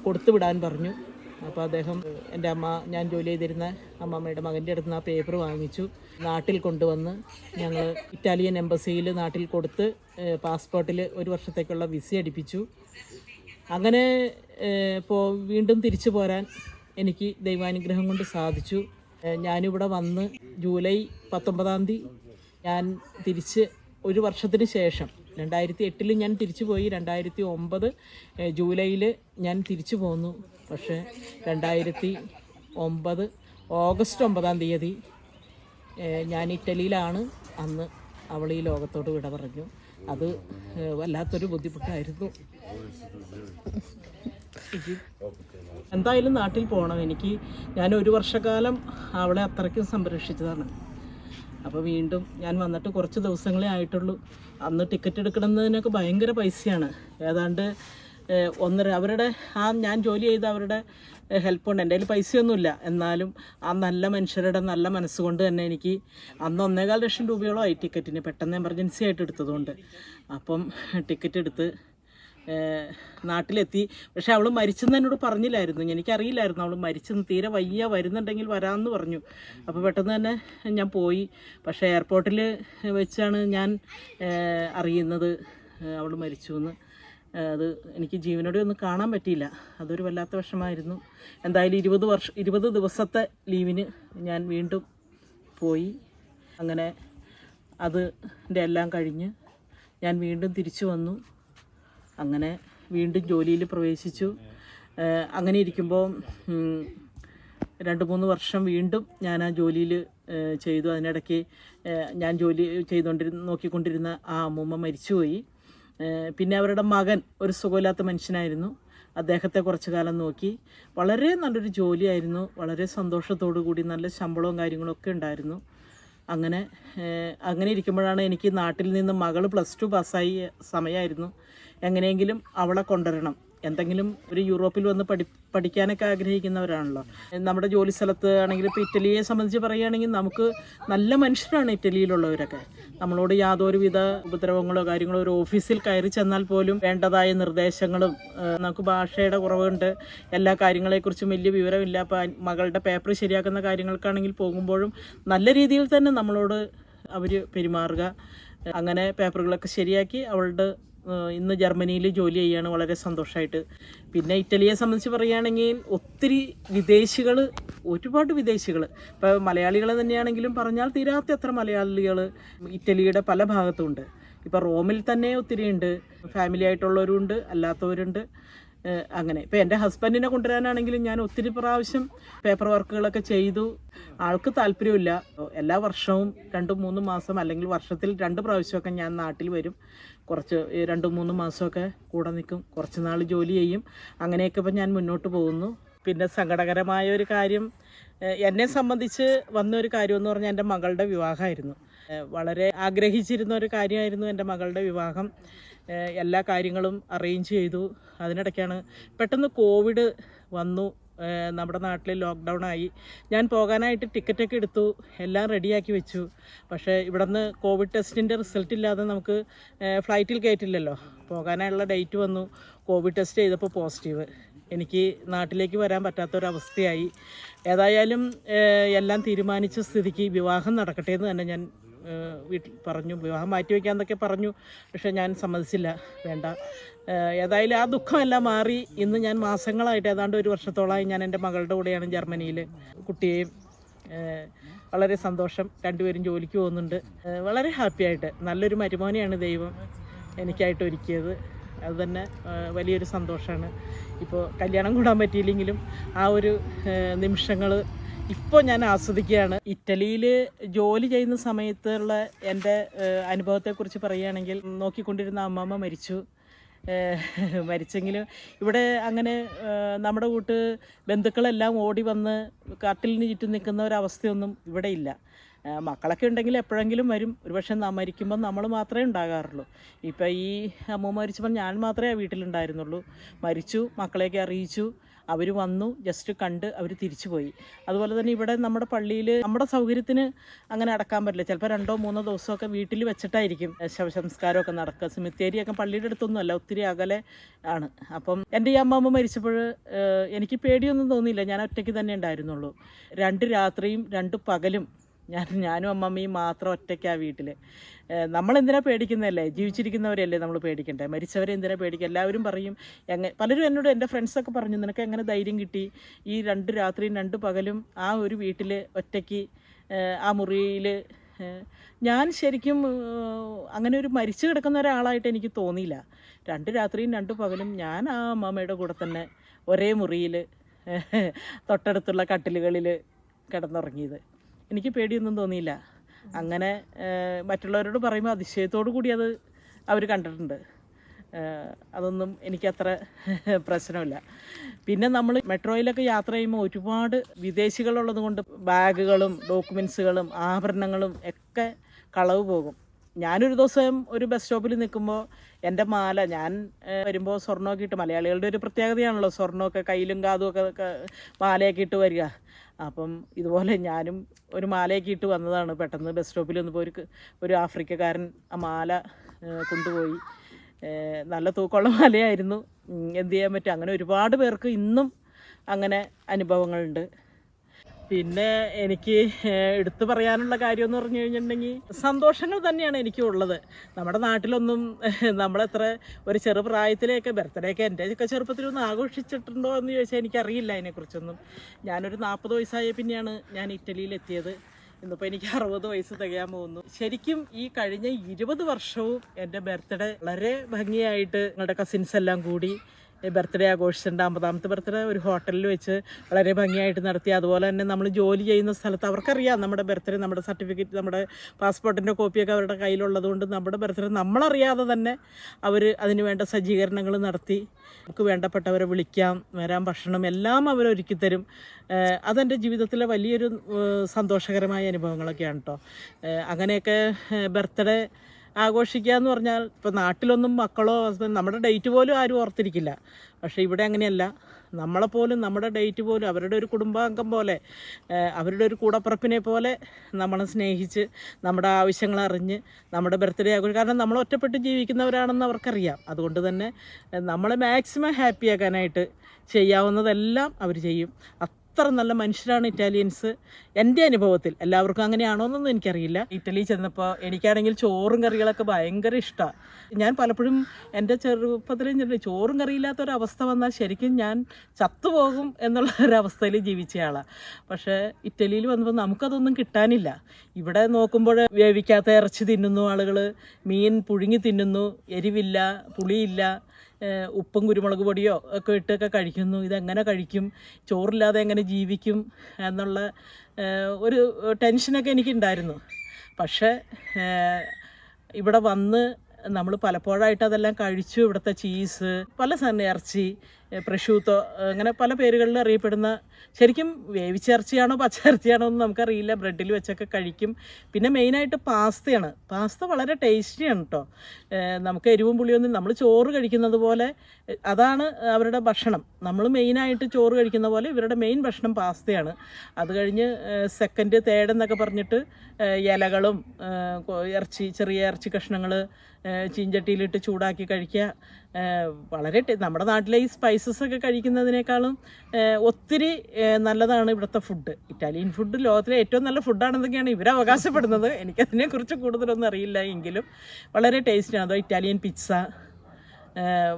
കൊടുത്തു വിടാൻ പറഞ്ഞു. അപ്പോൾ അദ്ദേഹം എൻ്റെ ഞാൻ ജോലി ചെയ്തിരുന്ന അമ്മമ്മയുടെ മകൻ്റെ അടുത്ത് നിന്ന് ആ പേപ്പർ വാങ്ങിച്ചു, നാട്ടിൽ കൊണ്ടുവന്ന് ഞങ്ങൾ ഇറ്റാലിയൻ എംബസിയിൽ നാട്ടിൽ കൊടുത്ത് പാസ്പോർട്ടിൽ 1 വർഷത്തേക്കുള്ള വിസ അടിപ്പിച്ചു. അങ്ങനെ വീണ്ടും തിരിച്ചു പോരാൻ എനിക്ക് ദൈവാനുഗ്രഹം കൊണ്ട് സാധിച്ചു. ഞാനിവിടെ വന്ന് ജൂലൈ 19-ാം തീയതി ഞാൻ തിരിച്ച് 1 വർഷത്തിന് ശേഷം 2008 ഞാൻ തിരിച്ചു പോയി. 2009 ജൂലൈയിൽ ഞാൻ തിരിച്ചു പോന്നു. പക്ഷേ 2009 ഓഗസ്റ്റ് 9-ാം തീയതി ഞാൻ ഇറ്റലിയിലാണ്. അന്ന് അവൾ ഈ ലോകത്തോട് വിട പറഞ്ഞു. അത് വല്ലാത്തൊരു ബുദ്ധിമുട്ടായിരുന്നു. എന്തായാലും നാട്ടിൽ പോകണം എനിക്ക്. ഞാൻ 1 വർഷക്കാലം അവളെ അത്രയ്ക്കും സംരക്ഷിച്ചതാണ്. അപ്പോൾ വീണ്ടും ഞാൻ വന്നിട്ട് കുറച്ച് ദിവസങ്ങളേ ആയിട്ടുള്ളൂ. അന്ന് ടിക്കറ്റ് എടുക്കണമെന്നതിനൊക്കെ ഭയങ്കര പൈസയാണ്. ഏതാണ്ട് 1.5 അവരുടെ ഞാൻ ജോലി ചെയ്ത അവരുടെ ഹെൽപ്പ് കൊണ്ട്, എൻ്റെ കയ്യിൽ പൈസയൊന്നുമില്ല, എന്നാലും ആ നല്ല മനുഷ്യരുടെ നല്ല മനസ്സുകൊണ്ട് തന്നെ എനിക്ക് അന്ന് 1.25 ലക്ഷം രൂപയോളം ആയി ടിക്കറ്റിന്, പെട്ടെന്ന് എമർജൻസി ആയിട്ട് എടുത്തതുകൊണ്ട്. അപ്പം ടിക്കറ്റ് എടുത്ത് നാട്ടിലെത്തി. പക്ഷേ അവൾ മരിച്ചെന്ന് എന്നോട് പറഞ്ഞില്ലായിരുന്നു, എനിക്കറിയില്ലായിരുന്നു അവൾ മരിച്ചെന്ന്. തീരെ വയ്യ, വരുന്നുണ്ടെങ്കിൽ വരാമെന്ന് പറഞ്ഞു. അപ്പോൾ പെട്ടെന്ന് തന്നെ ഞാൻ പോയി. പക്ഷേ എയർപോർട്ടിൽ വെച്ചാണ് ഞാൻ അറിയുന്നത് അവൾ മരിച്ചു എന്ന്. അത് എനിക്ക് ജീവനോടെ ഒന്നും കാണാൻ പറ്റിയില്ല. അതൊരു വല്ലാത്ത വിഷമമായിരുന്നു. എന്തായാലും 20 ദിവസത്തെ ലീവിന് ഞാൻ വീണ്ടും പോയി. അങ്ങനെ അതിൻ്റെ എല്ലാം കഴിഞ്ഞ് ഞാൻ വീണ്ടും തിരിച്ചു വന്നു. അങ്ങനെ വീണ്ടും ജോലിയിൽ പ്രവേശിച്ചു. അങ്ങനെ ഇരിക്കുമ്പോൾ 2-3 വർഷം വീണ്ടും ഞാൻ ആ ജോലിയിൽ ചെയ്തു. അതിനിടയ്ക്ക് ഞാൻ ജോലി നോക്കിക്കൊണ്ടിരുന്ന ആ അമ്മൂമ്മ മരിച്ചുപോയി. പിന്നെ അവരുടെ മകൻ ഒരു സുഖമില്ലാത്ത മനുഷ്യനായിരുന്നു. അദ്ദേഹത്തെ കുറച്ച് കാലം നോക്കി. വളരെ നല്ലൊരു ജോലിയായിരുന്നു. വളരെ സന്തോഷത്തോടു കൂടി നല്ല ശമ്പളവും കാര്യങ്ങളൊക്കെ ഉണ്ടായിരുന്നു. അങ്ങനെ ഇരിക്കുമ്പോഴാണ് എനിക്ക് നാട്ടിൽ നിന്ന് മകൾ +2 പാസ്സായി സമയമായിരുന്നു. എങ്ങനെയെങ്കിലും അവളെ കൊണ്ടുവരണം. എന്തെങ്കിലും ഒരു യൂറോപ്പിൽ വന്ന് പഠിക്കാനൊക്കെ ആഗ്രഹിക്കുന്നവരാണല്ലോ. നമ്മുടെ ജോലി സ്ഥലത്ത് ആണെങ്കിൽ ഇപ്പോൾ ഇറ്റലിയെ സംബന്ധിച്ച് പറയുകയാണെങ്കിൽ നമുക്ക് നല്ല മനുഷ്യരാണ് ഇറ്റലിയിലുള്ളവരൊക്കെ. നമ്മളോട് യാതൊരുവിധ ഉപദ്രവങ്ങളോ കാര്യങ്ങളോ ഒരു ഓഫീസിൽ കയറി ചെന്നാൽ പോലും വേണ്ടതായ നിർദ്ദേശങ്ങളും, നമുക്ക് ഭാഷയുടെ കുറവുണ്ട്, എല്ലാ കാര്യങ്ങളെക്കുറിച്ചും വലിയ വിവരമില്ല. അപ്പോൾ മകളുടെ പേപ്പർ ശരിയാക്കുന്ന കാര്യങ്ങൾക്കാണെങ്കിൽ പോകുമ്പോഴും നല്ല രീതിയിൽ തന്നെ നമ്മളോട് അവർ പെരുമാറുക. അങ്ങനെ പേപ്പറുകളൊക്കെ ശരിയാക്കി അവളുടെ ഇന്ന് ജർമ്മനിയിൽ ജോലി ചെയ്യുകയാണ്, വളരെ സന്തോഷമായിട്ട്. പിന്നെ ഇറ്റലിയെ സംബന്ധിച്ച് പറയുകയാണെങ്കിൽ ഒത്തിരി വിദേശികൾ, ഒരുപാട് വിദേശികൾ, ഇപ്പോൾ മലയാളികൾ തന്നെയാണെങ്കിലും പറഞ്ഞാൽ തീരാത്ത എത്ര മലയാളികൾ ഇറ്റലിയുടെ പല ഭാഗത്തുമുണ്ട്. ഇപ്പോൾ റോമിൽ തന്നെ ഒത്തിരി ഉണ്ട്. ഫാമിലി ആയിട്ടുള്ളവരുണ്ട്, അല്ലാത്തവരുണ്ട്. അങ്ങനെ ഇപ്പോൾ എൻ്റെ ഹസ്ബൻഡിനെ കൊണ്ടുവരാനാണെങ്കിലും ഞാൻ ഒത്തിരി പ്രാവശ്യം പേപ്പർ വർക്കുകളൊക്കെ ചെയ്തു. ആൾക്ക് താല്പര്യമില്ല. എല്ലാ വർഷവും 2-3 മാസം അല്ലെങ്കിൽ വർഷത്തിൽ 2 പ്രാവശ്യമൊക്കെ ഞാൻ നാട്ടിൽ വരും. കുറച്ച് 2-3 മാസമൊക്കെ കൂടെ നിൽക്കും, കുറച്ച് നാൾ ജോലി ചെയ്യും. അങ്ങനെയൊക്കെ ഇപ്പം ഞാൻ മുന്നോട്ട് പോകുന്നു. പിന്നെ സങ്കടകരമായ ഒരു കാര്യം എന്നെ സംബന്ധിച്ച് വന്നൊരു കാര്യമെന്ന് പറഞ്ഞാൽ എൻ്റെ മകളുടെ വിവാഹമായിരുന്നു. വളരെ ആഗ്രഹിച്ചിരുന്ന ഒരു കാര്യമായിരുന്നു എൻ്റെ മകളുടെ വിവാഹം. എല്ലാ കാര്യങ്ങളും അറേഞ്ച് ചെയ്തു. അതിനിടയ്ക്കാണ് പെട്ടെന്ന് കോവിഡ് വന്നു. നമ്മുടെ നാട്ടിൽ ലോക്ക്ഡൗൺ ആയി. ഞാൻ പോകാനായിട്ട് ടിക്കറ്റൊക്കെ എടുത്തു, എല്ലാം റെഡിയാക്കി വെച്ചു. പക്ഷേ ഇവിടെ നിന്ന് കോവിഡ് ടെസ്റ്റിൻ്റെ റിസൾട്ട് ഇല്ലാതെ നമുക്ക് ഫ്ലൈറ്റിൽ കയറ്റില്ലല്ലോ. പോകാനായുള്ള ഡേറ്റ് വന്നു. കോവിഡ് ടെസ്റ്റ് ചെയ്തപ്പോൾ പോസിറ്റീവ്. എനിക്ക് നാട്ടിലേക്ക് വരാൻ പറ്റാത്തൊരവസ്ഥയായി. ഏതായാലും എല്ലാം തീരുമാനിച്ച സ്ഥിതിക്ക് വിവാഹം നടക്കട്ടെ എന്ന് തന്നെ ഞാൻ വീട്ടിൽ പറഞ്ഞു. വിവാഹം മാറ്റിവെക്കാമെന്നൊക്കെ പറഞ്ഞു. പക്ഷേ ഞാൻ സമ്മതിച്ചില്ല, വേണ്ട. ഏതായാലും ആ ദുഃഖമെല്ലാം മാറി. ഇന്ന് ഞാൻ മാസങ്ങളായിട്ട്, ഏതാണ്ട് 1 വർഷത്തോളമായി ഞാൻ എൻ്റെ മകളുടെ കൂടെയാണ് ജർമ്മനിയിൽ. കുട്ടിയെയും വളരെ സന്തോഷം. 2 പേരും ജോലിക്ക് പോകുന്നുണ്ട്. വളരെ ഹാപ്പിയായിട്ട് നല്ലൊരു മരുമോനെയാണ് ദൈവം എനിക്കായിട്ട് ഒരുക്കിയത്. അത് തന്നെ വലിയൊരു സന്തോഷമാണ്. ഇപ്പോൾ കല്യാണം കൂടാൻ പറ്റിയില്ലെങ്കിലും ആ ഒരു നിമിഷങ്ങൾ ഇപ്പോൾ ഞാൻ ആസ്വദിക്കുകയാണ്. ഇറ്റലിയിൽ ജോലി ചെയ്യുന്ന സമയത്തുള്ള എൻ്റെ അനുഭവത്തെക്കുറിച്ച് പറയുകയാണെങ്കിൽ, നോക്കിക്കൊണ്ടിരുന്ന അമ്മമ്മ മരിച്ചെങ്കിലും ഇവിടെ അങ്ങനെ നമ്മുടെ കൂട്ട് ബന്ധുക്കളെല്ലാം ഓടി വന്ന് കട്ടിലിന് ചുറ്റും നിൽക്കുന്ന ഒരവസ്ഥയൊന്നും ഇവിടെ ഇല്ല. മക്കളൊക്കെ ഉണ്ടെങ്കിൽ എപ്പോഴെങ്കിലും വരും. ഒരുപക്ഷെ മരിക്കുമ്പോൾ നമ്മൾ മാത്രമേ ഉണ്ടാകാറുള്ളൂ. ഇപ്പോൾ ഈ അമ്മ മരിച്ചപ്പോൾ ഞാൻ മാത്രമേ വീട്ടിലുണ്ടായിരുന്നുള്ളൂ. മരിച്ചു, മക്കളെയൊക്കെ അറിയിച്ചു, അവർ വന്നു, ജസ്റ്റ് കണ്ട് അവർ തിരിച്ചു പോയി. അതുപോലെ തന്നെ ഇവിടെ നമ്മുടെ പള്ളിയിൽ നമ്മുടെ സൗകര്യത്തിന് അങ്ങനെ അടക്കാൻ പറ്റില്ല. ചിലപ്പോൾ 2-3 ദിവസമൊക്കെ വീട്ടിൽ വെച്ചിട്ടായിരിക്കും ശവസംസ്കാരമൊക്കെ നടക്കുക. സെമിത്തേരിയൊക്കെ പള്ളിയുടെ അടുത്തൊന്നുമല്ല, ഒത്തിരി അകലെ ആണ്. അപ്പം എൻ്റെ ഈ അമ്മമ്മ മരിച്ചപ്പോൾ എനിക്ക് പേടിയൊന്നും തോന്നിയില്ല. ഞാൻ ഒറ്റയ്ക്ക് തന്നെ ഉണ്ടായിരുന്നുള്ളൂ. 2 രാത്രിയും 2 പകലും ഞാനും അമ്മമ്മയും മാത്രം ഒറ്റയ്ക്കാണ് വീട്ടിൽ. നമ്മളെന്തിനാ പേടിക്കുന്നതല്ലേ? ജീവിച്ചിരിക്കുന്നവരല്ലേ നമ്മൾ പേടിക്കണ്ടേ? മരിച്ചവരെ എന്തിനാ പേടിക്കുക? എല്ലാവരും പറയും, പലരും എന്നോട്, എൻ്റെ ഫ്രണ്ട്സൊക്കെ പറഞ്ഞു, നിനക്ക് എങ്ങനെ ധൈര്യം കിട്ടി ഈ 2 രാത്രിയും 2 പകലും ആ ഒരു വീട്ടിൽ ഒറ്റയ്ക്ക് ആ മുറിയിൽ? ഞാൻ ശരിക്കും അങ്ങനെ ഒരു മരിച്ചു കിടക്കുന്ന ഒരാളായിട്ട് എനിക്ക് തോന്നിയില്ല. 2 രാത്രിയും 2 പകലും ഞാൻ ആ അമ്മമ്മയുടെ കൂടെ തന്നെ ഒരേ മുറിയിൽ തൊട്ടടുത്തുള്ള കട്ടിലുകളിൽ കിടന്നുറങ്ങിയത്. എനിക്ക് പേടിയൊന്നും തോന്നിയില്ല. അങ്ങനെ മറ്റുള്ളവരോട് പറയുമ്പോൾ അതിശയത്തോടു കൂടി അത് അവർ കണ്ടിട്ടുണ്ട്. അതൊന്നും എനിക്കത്ര പ്രശ്നമില്ല. പിന്നെ നമ്മൾ മെട്രോയിലൊക്കെ യാത്ര ചെയ്യുമ്പോൾ ഒരുപാട് വിദേശികളുള്ളത് കൊണ്ട് ബാഗുകളും ഡോക്യുമെൻസുകളും ആഭരണങ്ങളും ഒക്കെ കളവ് പോകും. ഞാനൊരു ദിവസം ഒരു ബസ് സ്റ്റോപ്പിൽ നിൽക്കുമ്പോൾ എൻ്റെ മാല, ഞാൻ വരുമ്പോൾ സ്വർണ്ണമൊക്കെ ഇട്ട്, മലയാളികളുടെ ഒരു പ്രത്യേകതയാണല്ലോ സ്വർണ്ണമൊക്കെ കയ്യിലും കാതും ഒക്കെ മാലയൊക്കെ ഇട്ട് വരിക. അപ്പം ഇതുപോലെ ഞാനും ഒരു മാലയൊക്കെ ഇട്ട് വന്നതാണ്. പെട്ടെന്ന് ബസ് സ്റ്റോപ്പിൽ വന്നപ്പോൾ ഒരു ആഫ്രിക്കക്കാരൻ ആ മാല കൊണ്ടുപോയി. നല്ല തൂക്കമുള്ള മാലയായിരുന്നു. എന്ത് ചെയ്യാൻ പറ്റും? അങ്ങനെ ഒരുപാട് പേർക്ക് ഇന്നും അങ്ങനെ അനുഭവങ്ങളുണ്ട്. പിന്നെ എനിക്ക് എടുത്തു പറയാനുള്ള കാര്യമെന്ന് പറഞ്ഞു കഴിഞ്ഞിട്ടുണ്ടെങ്കിൽ സന്തോഷങ്ങൾ തന്നെയാണ് എനിക്കുള്ളത്. നമ്മുടെ നാട്ടിലൊന്നും നമ്മളെത്ര ഒരു ചെറുപ്രായത്തിലേക്ക് ബർത്ത്ഡേയൊക്കെ എൻ്റെയൊക്കെ ചെറുപ്പത്തിലൊന്നും ആഘോഷിച്ചിട്ടുണ്ടോ എന്ന് ചോദിച്ചാൽ എനിക്കറിയില്ല അതിനെക്കുറിച്ചൊന്നും. ഞാനൊരു 40 വയസ്സായ പിന്നെയാണ് ഞാൻ ഇറ്റലിയിലെത്തിയത്. ഇന്നിപ്പോൾ എനിക്ക് 60 വയസ്സ് തികയാൻ പോകുന്നു. ശരിക്കും ഈ കഴിഞ്ഞ 20 വർഷവും എൻ്റെ ബർത്ത്ഡേ വളരെ ഭംഗിയായിട്ട് ഞങ്ങളുടെ കസിൻസ് എല്ലാം കൂടി ബർത്ത്ഡേ ആഘോഷിച്ചിട്ടുണ്ട്. 50ാമത്തെ ബർത്ത്ഡേ ഒരു ഹോട്ടലിൽ വെച്ച് വളരെ ഭംഗിയായിട്ട് നടത്തി. അതുപോലെ തന്നെ നമ്മൾ ജോലി ചെയ്യുന്ന സ്ഥലത്ത് അവർക്കറിയാം നമ്മുടെ ബർത്ത്ഡേ, നമ്മുടെ സർട്ടിഫിക്കറ്റ്, നമ്മുടെ പാസ്പോർട്ടിൻ്റെ കോപ്പിയൊക്കെ അവരുടെ കയ്യിലുള്ളത് കൊണ്ട് നമ്മുടെ ബർത്ത്ഡേ നമ്മളറിയാതെ തന്നെ അവർ അതിന് വേണ്ട സജ്ജീകരണങ്ങൾ നടത്തി നമുക്ക് വേണ്ടപ്പെട്ടവരെ വിളിക്കാം, വരാൻ ഭക്ഷണം എല്ലാം അവരൊരുക്കി തരും. അതെൻ്റെ ജീവിതത്തിലെ വലിയൊരു സന്തോഷകരമായ അനുഭവങ്ങളൊക്കെയാണ് കേട്ടോ. അങ്ങനെയൊക്കെ ബർത്ത്ഡേ ആഘോഷിക്കുക എന്ന് പറഞ്ഞാൽ ഇപ്പോൾ നാട്ടിലൊന്നും മക്കളോ നമ്മുടെ ഡേറ്റ് പോലും ആരും ഓർത്തിരിക്കില്ല. പക്ഷേ ഇവിടെ അങ്ങനെയല്ല. നമ്മളെപ്പോലും നമ്മുടെ ഡേറ്റ് പോലും അവരുടെ ഒരു കുടുംബാംഗം പോലെ, അവരുടെ ഒരു കൂടപ്പിറപ്പിനെ പോലെ നമ്മളെ സ്നേഹിച്ച് നമ്മുടെ ആവശ്യങ്ങൾ അറിഞ്ഞ് നമ്മുടെ ബർത്ത്ഡേ ആഘോഷിക്കും. കാരണം നമ്മൾ ഒറ്റപ്പെട്ട് ജീവിക്കുന്നവരാണെന്ന് അവർക്കറിയാം. അതുകൊണ്ട് തന്നെ നമ്മളെ മാക്സിമം ഹാപ്പിയാക്കാനായിട്ട് ചെയ്യാവുന്നതെല്ലാം അവർ ചെയ്യും. അത്ര നല്ല മനുഷ്യരാണ് ഇറ്റാലിയൻസ്. എൻ്റെ അനുഭവത്തിൽ, എല്ലാവർക്കും അങ്ങനെയാണോ എന്നൊന്നും എനിക്കറിയില്ല. ഇറ്റലി ചെന്നപ്പോൾ എനിക്കാണെങ്കിൽ ചോറും കറികളൊക്കെ ഭയങ്കര ഇഷ്ടമാണ്. ഞാൻ പലപ്പോഴും എൻ്റെ ചെറുപ്പത്തിൽ ചോറും കറിയില്ലാത്തൊരവസ്ഥ വന്നാൽ ശരിക്കും ഞാൻ ചത്തുപോകും എന്നുള്ള ഒരവസ്ഥയിൽ ജീവിച്ചയാളാണ്. പക്ഷേ ഇറ്റലിയിൽ വന്നപ്പോൾ നമുക്കതൊന്നും കിട്ടാനില്ല. ഇവിടെ നോക്കുമ്പോൾ വേവിക്കാത്ത ഇറച്ചി തിന്നുന്നു ആളുകൾ, മീൻ പുഴുങ്ങി തിന്നുന്നു, എരിവില്ല, പുളിയില്ല, ഉപ്പും കുരുമുളക് പൊടിയോ ഒക്കെ ഇട്ടൊക്കെ കഴിക്കുന്നു. ഇതെങ്ങനെ കഴിക്കും, ചോറില്ലാതെ എങ്ങനെ ജീവിക്കും എന്നുള്ള ഒരു ടെൻഷനൊക്കെ എനിക്കുണ്ടായിരുന്നു. പക്ഷേ ഇവിടെ വന്ന് നമ്മൾ പലപ്പോഴായിട്ട് അതെല്ലാം കഴിച്ചു. ഇവിടുത്തെ ചീസ്, പല സാധനം, ഇറച്ചി, പ്രഷൂത്തോ, അങ്ങനെ പല പേരുകളിൽ അറിയപ്പെടുന്ന, ശരിക്കും വേവിച്ച ഇറച്ചിയാണോ പച്ച ഇറച്ചിയാണോ എന്ന് നമുക്കറിയില്ല, ബ്രെഡിൽ വെച്ചൊക്കെ കഴിക്കും. പിന്നെ മെയിനായിട്ട് പാസ്തയാണ്. പാസ്ത വളരെ ടേസ്റ്റിയാണ് കേട്ടോ. നമുക്ക് എരിവും പുളിയൊന്നും, നമ്മൾ ചോറ് കഴിക്കുന്നത് പോലെ അതാണ് അവരുടെ ഭക്ഷണം. നമ്മൾ മെയിനായിട്ട് ചോറ് കഴിക്കുന്ന പോലെ ഇവരുടെ മെയിൻ ഭക്ഷണം പാസ്തയാണ്. അത് കഴിഞ്ഞ് സെക്കൻഡ്, തേർഡ് എന്നൊക്കെ പറഞ്ഞിട്ട് ഇലകളും ഇറച്ചി, ചെറിയ ഇറച്ചി കഷ്ണങ്ങൾ ചീഞ്ചട്ടിയിലിട്ട് ചൂടാക്കി കഴിക്കുക. വളരെ നമ്മുടെ നാട്ടിലെ ഈ സ്പൈസസ് ഒക്കെ കഴിക്കുന്നതിനേക്കാളും ഒത്തിരി നല്ലതാണ് ഇവിടുത്തെ ഫുഡ്. ഇറ്റാലിയൻ ഫുഡ് ലോകത്തിലെ ഏറ്റവും നല്ല ഫുഡാണെന്നൊക്കെയാണ് ഇവർ അവകാശപ്പെടുന്നത്. എനിക്കതിനെക്കുറിച്ച് കൂടുതലൊന്നും അറിയില്ല, എങ്കിലും വളരെ ടേസ്റ്റിയാണ്. അതോ ഇറ്റാലിയൻ പിസ്സ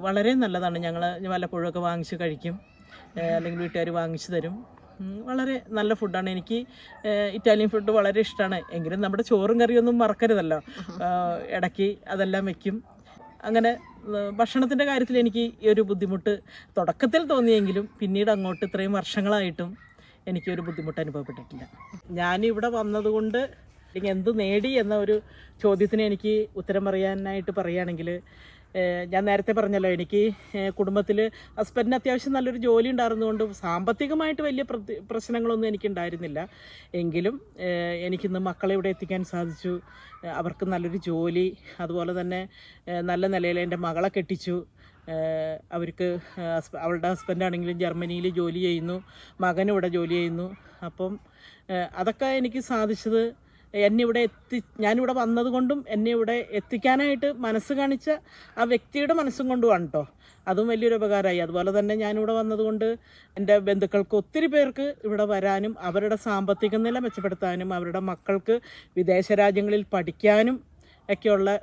വളരെ നല്ലതാണ്. ഞങ്ങൾ വല്ലപ്പോഴൊക്കെ വാങ്ങിച്ച് കഴിക്കും, അല്ലെങ്കിൽ വീട്ടുകാർ വാങ്ങിച്ചു തരും. വളരെ നല്ല ഫുഡാണ്. എനിക്ക് ഇറ്റാലിയൻ ഫുഡ് വളരെ ഇഷ്ടമാണ്. എങ്കിലും നമ്മുടെ ചോറും കറിയൊന്നും മറക്കരുതല്ലോ. ഇടയ്ക്ക് അതെല്ലാം വയ്ക്കും. അങ്ങനെ ഭക്ഷണത്തിൻ്റെ കാര്യത്തിൽ എനിക്ക് ഈ ഒരു ബുദ്ധിമുട്ട് തുടക്കത്തിൽ തോന്നിയെങ്കിലും പിന്നീട് അങ്ങോട്ട് ഇത്രയും വർഷങ്ങളായിട്ടും എനിക്കൊരു ബുദ്ധിമുട്ട് അനുഭവപ്പെട്ടിട്ടില്ല. ഞാനിവിടെ വന്നതുകൊണ്ട് എന്ത് നേടി എന്ന ഒരു ചോദ്യത്തിന് എനിക്ക് ഉത്തരം പറയാനായിട്ട് പറയുകയാണെങ്കിൽ, ഞാൻ നേരത്തെ പറഞ്ഞല്ലോ, എനിക്ക് കുടുംബത്തിൽ ഹസ്ബൻഡിന് അത്യാവശ്യം നല്ലൊരു ജോലി ഉണ്ടായിരുന്നതുകൊണ്ട് സാമ്പത്തികമായിട്ട് വലിയ പ്രശ്നങ്ങളൊന്നും എനിക്കുണ്ടായിരുന്നില്ല. എങ്കിലും എനിക്കിന്ന് മക്കളെ ഇവിടെ എത്തിക്കാൻ സാധിച്ചു. അവർക്ക് നല്ലൊരു ജോലി, അതുപോലെ തന്നെ നല്ല നിലയിൽ എൻ്റെ മകളെ കെട്ടിച്ചു. അവർക്ക് അവളുടെ ഹസ്ബൻഡാണെങ്കിലും ജർമ്മനിയിൽ ജോലി ചെയ്യുന്നു, മകനും ഇവിടെ ജോലി ചെയ്യുന്നു. അപ്പം അതൊക്കെ എനിക്ക് സാധിച്ചത് ഞാനിവിടെ വന്നതുകൊണ്ടും എന്നെ ഇവിടെ എത്തിക്കാനായിട്ട് മനസ്സ് കാണിച്ച ആ വ്യക്തിയുടെ മനസ്സും കൊണ്ടുമാണ് കേട്ടോ. അതും വലിയൊരു ഉപകാരമായി. അതുപോലെ തന്നെ ഞാനിവിടെ വന്നതുകൊണ്ട് എൻ്റെ ബന്ധുക്കൾക്ക് ഒത്തിരി പേർക്ക് ഇവിടെ വരാനും അവരുടെ സാമ്പത്തിക നില മെച്ചപ്പെടുത്താനും അവരുടെ മക്കൾക്ക് വിദേശ രാജ്യങ്ങളിൽ പഠിക്കാനും ഒക്കെയുള്ള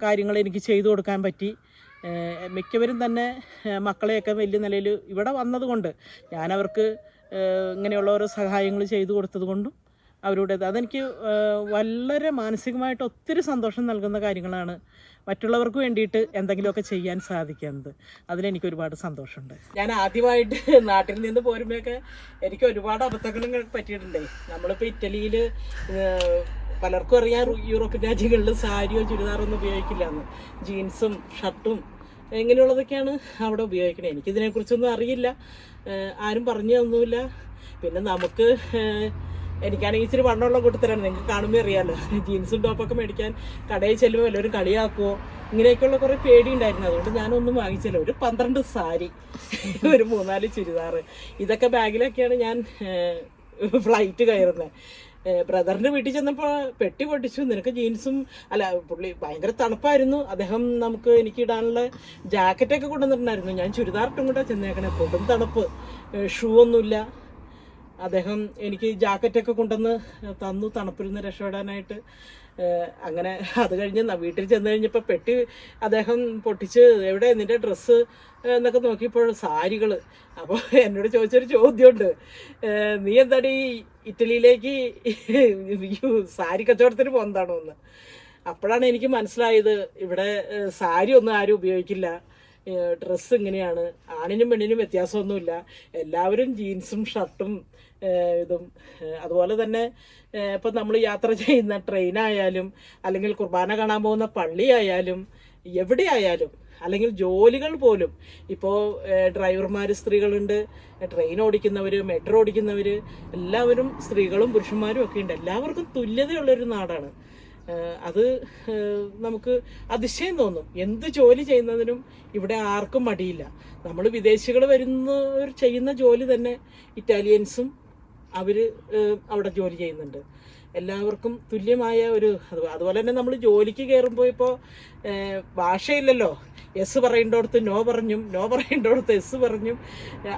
കാര്യങ്ങൾ എനിക്ക് ചെയ്തു കൊടുക്കാൻ പറ്റി. മിക്കവരും തന്നെ മക്കളെയൊക്കെ വലിയ നിലയിൽ ഇവിടെ വന്നതുകൊണ്ട് ഞാനവർക്ക് ഇങ്ങനെയുള്ള ഓരോ സഹായങ്ങൾ ചെയ്തു കൊടുത്തത് കൊണ്ടും അവരുടേത് അതെനിക്ക് വളരെ മാനസികമായിട്ട് ഒത്തിരി സന്തോഷം നൽകുന്ന കാര്യങ്ങളാണ്. മറ്റുള്ളവർക്ക് വേണ്ടിയിട്ട് എന്തെങ്കിലുമൊക്കെ ചെയ്യാൻ സാധിക്കുന്നത്, അതിലെനിക്ക് ഒരുപാട് സന്തോഷമുണ്ട്. ഞാൻ ആദ്യമായിട്ട് നാട്ടിൽ നിന്ന് പോരുമ്പോഴൊക്കെ എനിക്ക് ഒരുപാട് അബദ്ധങ്ങൾ പറ്റിയിട്ടുണ്ടേ. നമ്മളിപ്പോൾ ഇറ്റലിയിൽ പലർക്കും അറിയാം, യൂറോപ്യൻ രാജ്യങ്ങളിൽ സാരിയോ ചുരിദാറൊന്നും ഉപയോഗിക്കില്ല എന്ന്, ജീൻസും ഷർട്ടും ഇങ്ങനെയുള്ളതൊക്കെയാണ് അവിടെ ഉപയോഗിക്കണേ. എനിക്കിതിനെക്കുറിച്ചൊന്നും അറിയില്ല, ആരും പറഞ്ഞു തന്നുമില്ല. പിന്നെ എനിക്കാണെങ്കിൽ ഇച്ചിരി വണ്ണമുള്ള കൂട്ടത്തിലാണ്, നിങ്ങൾക്ക് കാണുമ്പോൾ അറിയാമല്ലോ. ജീൻസും ടോപ്പൊക്കെ മേടിക്കാൻ കടയിൽ ചെല്ലുമ്പോൾ എല്ലാവരും കളിയാക്കുമോ, ഇങ്ങനെയൊക്കെയുള്ള കുറേ പേടിയുണ്ടായിരുന്നു. അതുകൊണ്ട് ഞാനൊന്നും വാങ്ങിച്ചില്ല. ഒരു 12 സാരി, ഒരു 3-4 ചുരിദാറ്, ഇതൊക്കെ ബാഗിലൊക്കെയാണ് ഞാൻ ഫ്ലൈറ്റ് കയറുന്നത്. ബ്രദറിൻ്റെ വീട്ടിൽ ചെന്നപ്പോൾ പെട്ടി പൊട്ടിച്ചു. നിനക്ക് ജീൻസും പുള്ളി ഭയങ്കര തണുപ്പായിരുന്നു. അദ്ദേഹം എനിക്ക് ഇടാനുള്ള ജാക്കറ്റൊക്കെ കൊണ്ടുവന്നിട്ടുണ്ടായിരുന്നു. ഞാൻ ചുരിദാർ ഇട്ടും കൂടെ ചെന്നേക്കണേ, പൊടും തണുപ്പ്, ഷൂ ഒന്നുമില്ല. അദ്ദേഹം എനിക്ക് ജാക്കറ്റൊക്കെ കൊണ്ടുവന്ന് തന്നു തണുപ്പിൽ നിന്ന് രക്ഷപ്പെടാനായിട്ട്. അങ്ങനെ അത് കഴിഞ്ഞ് വീട്ടിൽ ചെന്ന് കഴിഞ്ഞപ്പോൾ പെട്ടി അദ്ദേഹം പൊട്ടിച്ച് എവിടെ നിൻ്റെ ഡ്രസ്സ് എന്നൊക്കെ നോക്കിയപ്പോൾ സാരികൾ. അപ്പോൾ എന്നോട് ചോദിച്ചൊരു ചോദ്യമുണ്ട്, നീ എന്താടി ഇറ്റലിയിലേക്ക് സാരി കച്ചവടത്തിന് പോകുന്നതാണോ എന്ന്. അപ്പോഴാണ് എനിക്ക് മനസ്സിലായത് ഇവിടെ സാരി ഒന്നും ആരും ഉപയോഗിക്കില്ല, ഡ്രസ്സ് ഇങ്ങനെയാണ്, ആണിനും പെണ്ണിനും വ്യത്യാസമൊന്നുമില്ല, എല്ലാവരും ജീൻസും ഷർട്ടും ഇതും. അതുപോലെ തന്നെ ഇപ്പം നമ്മൾ യാത്ര ചെയ്യുന്ന ട്രെയിനായാലും അല്ലെങ്കിൽ കുർബാന കാണാൻ പോകുന്ന പള്ളിയായാലും എവിടെയായാലും അല്ലെങ്കിൽ ജോലികൾ പോലും ഇപ്പോൾ ഡ്രൈവർമാർ സ്ത്രീകളുണ്ട്, ട്രെയിൻ ഓടിക്കുന്നവർ, മെട്രോ ഓടിക്കുന്നവർ, എല്ലാവരും സ്ത്രീകളും പുരുഷന്മാരും ഒക്കെ ഉണ്ട്. എല്ലാവർക്കും തുല്യതയുള്ളൊരു നാടാണ്. അത് നമുക്ക് അതിശയം തോന്നും. എന്ത് ജോലി ചെയ്യുന്നതിനും ഇവിടെ ആർക്കും മടിയില്ല. നമ്മൾ വിദേശികൾ വരുന്നവർ ചെയ്യുന്ന ജോലി തന്നെ ഇറ്റാലിയൻസും അവർ അവിടെ ജോലി ചെയ്യുന്നുണ്ട്. എല്ലാവർക്കും തുല്യമായ ഒരു അതുപോലെ തന്നെ നമ്മൾ ജോലിക്ക് കയറുമ്പോൾ ഇപ്പോൾ ഭാഷയില്ലല്ലോ, എസ് പറയേണ്ടടുത്ത് നോ പറഞ്ഞും നോ പറയേണ്ടടുത്ത് എസ് പറഞ്ഞും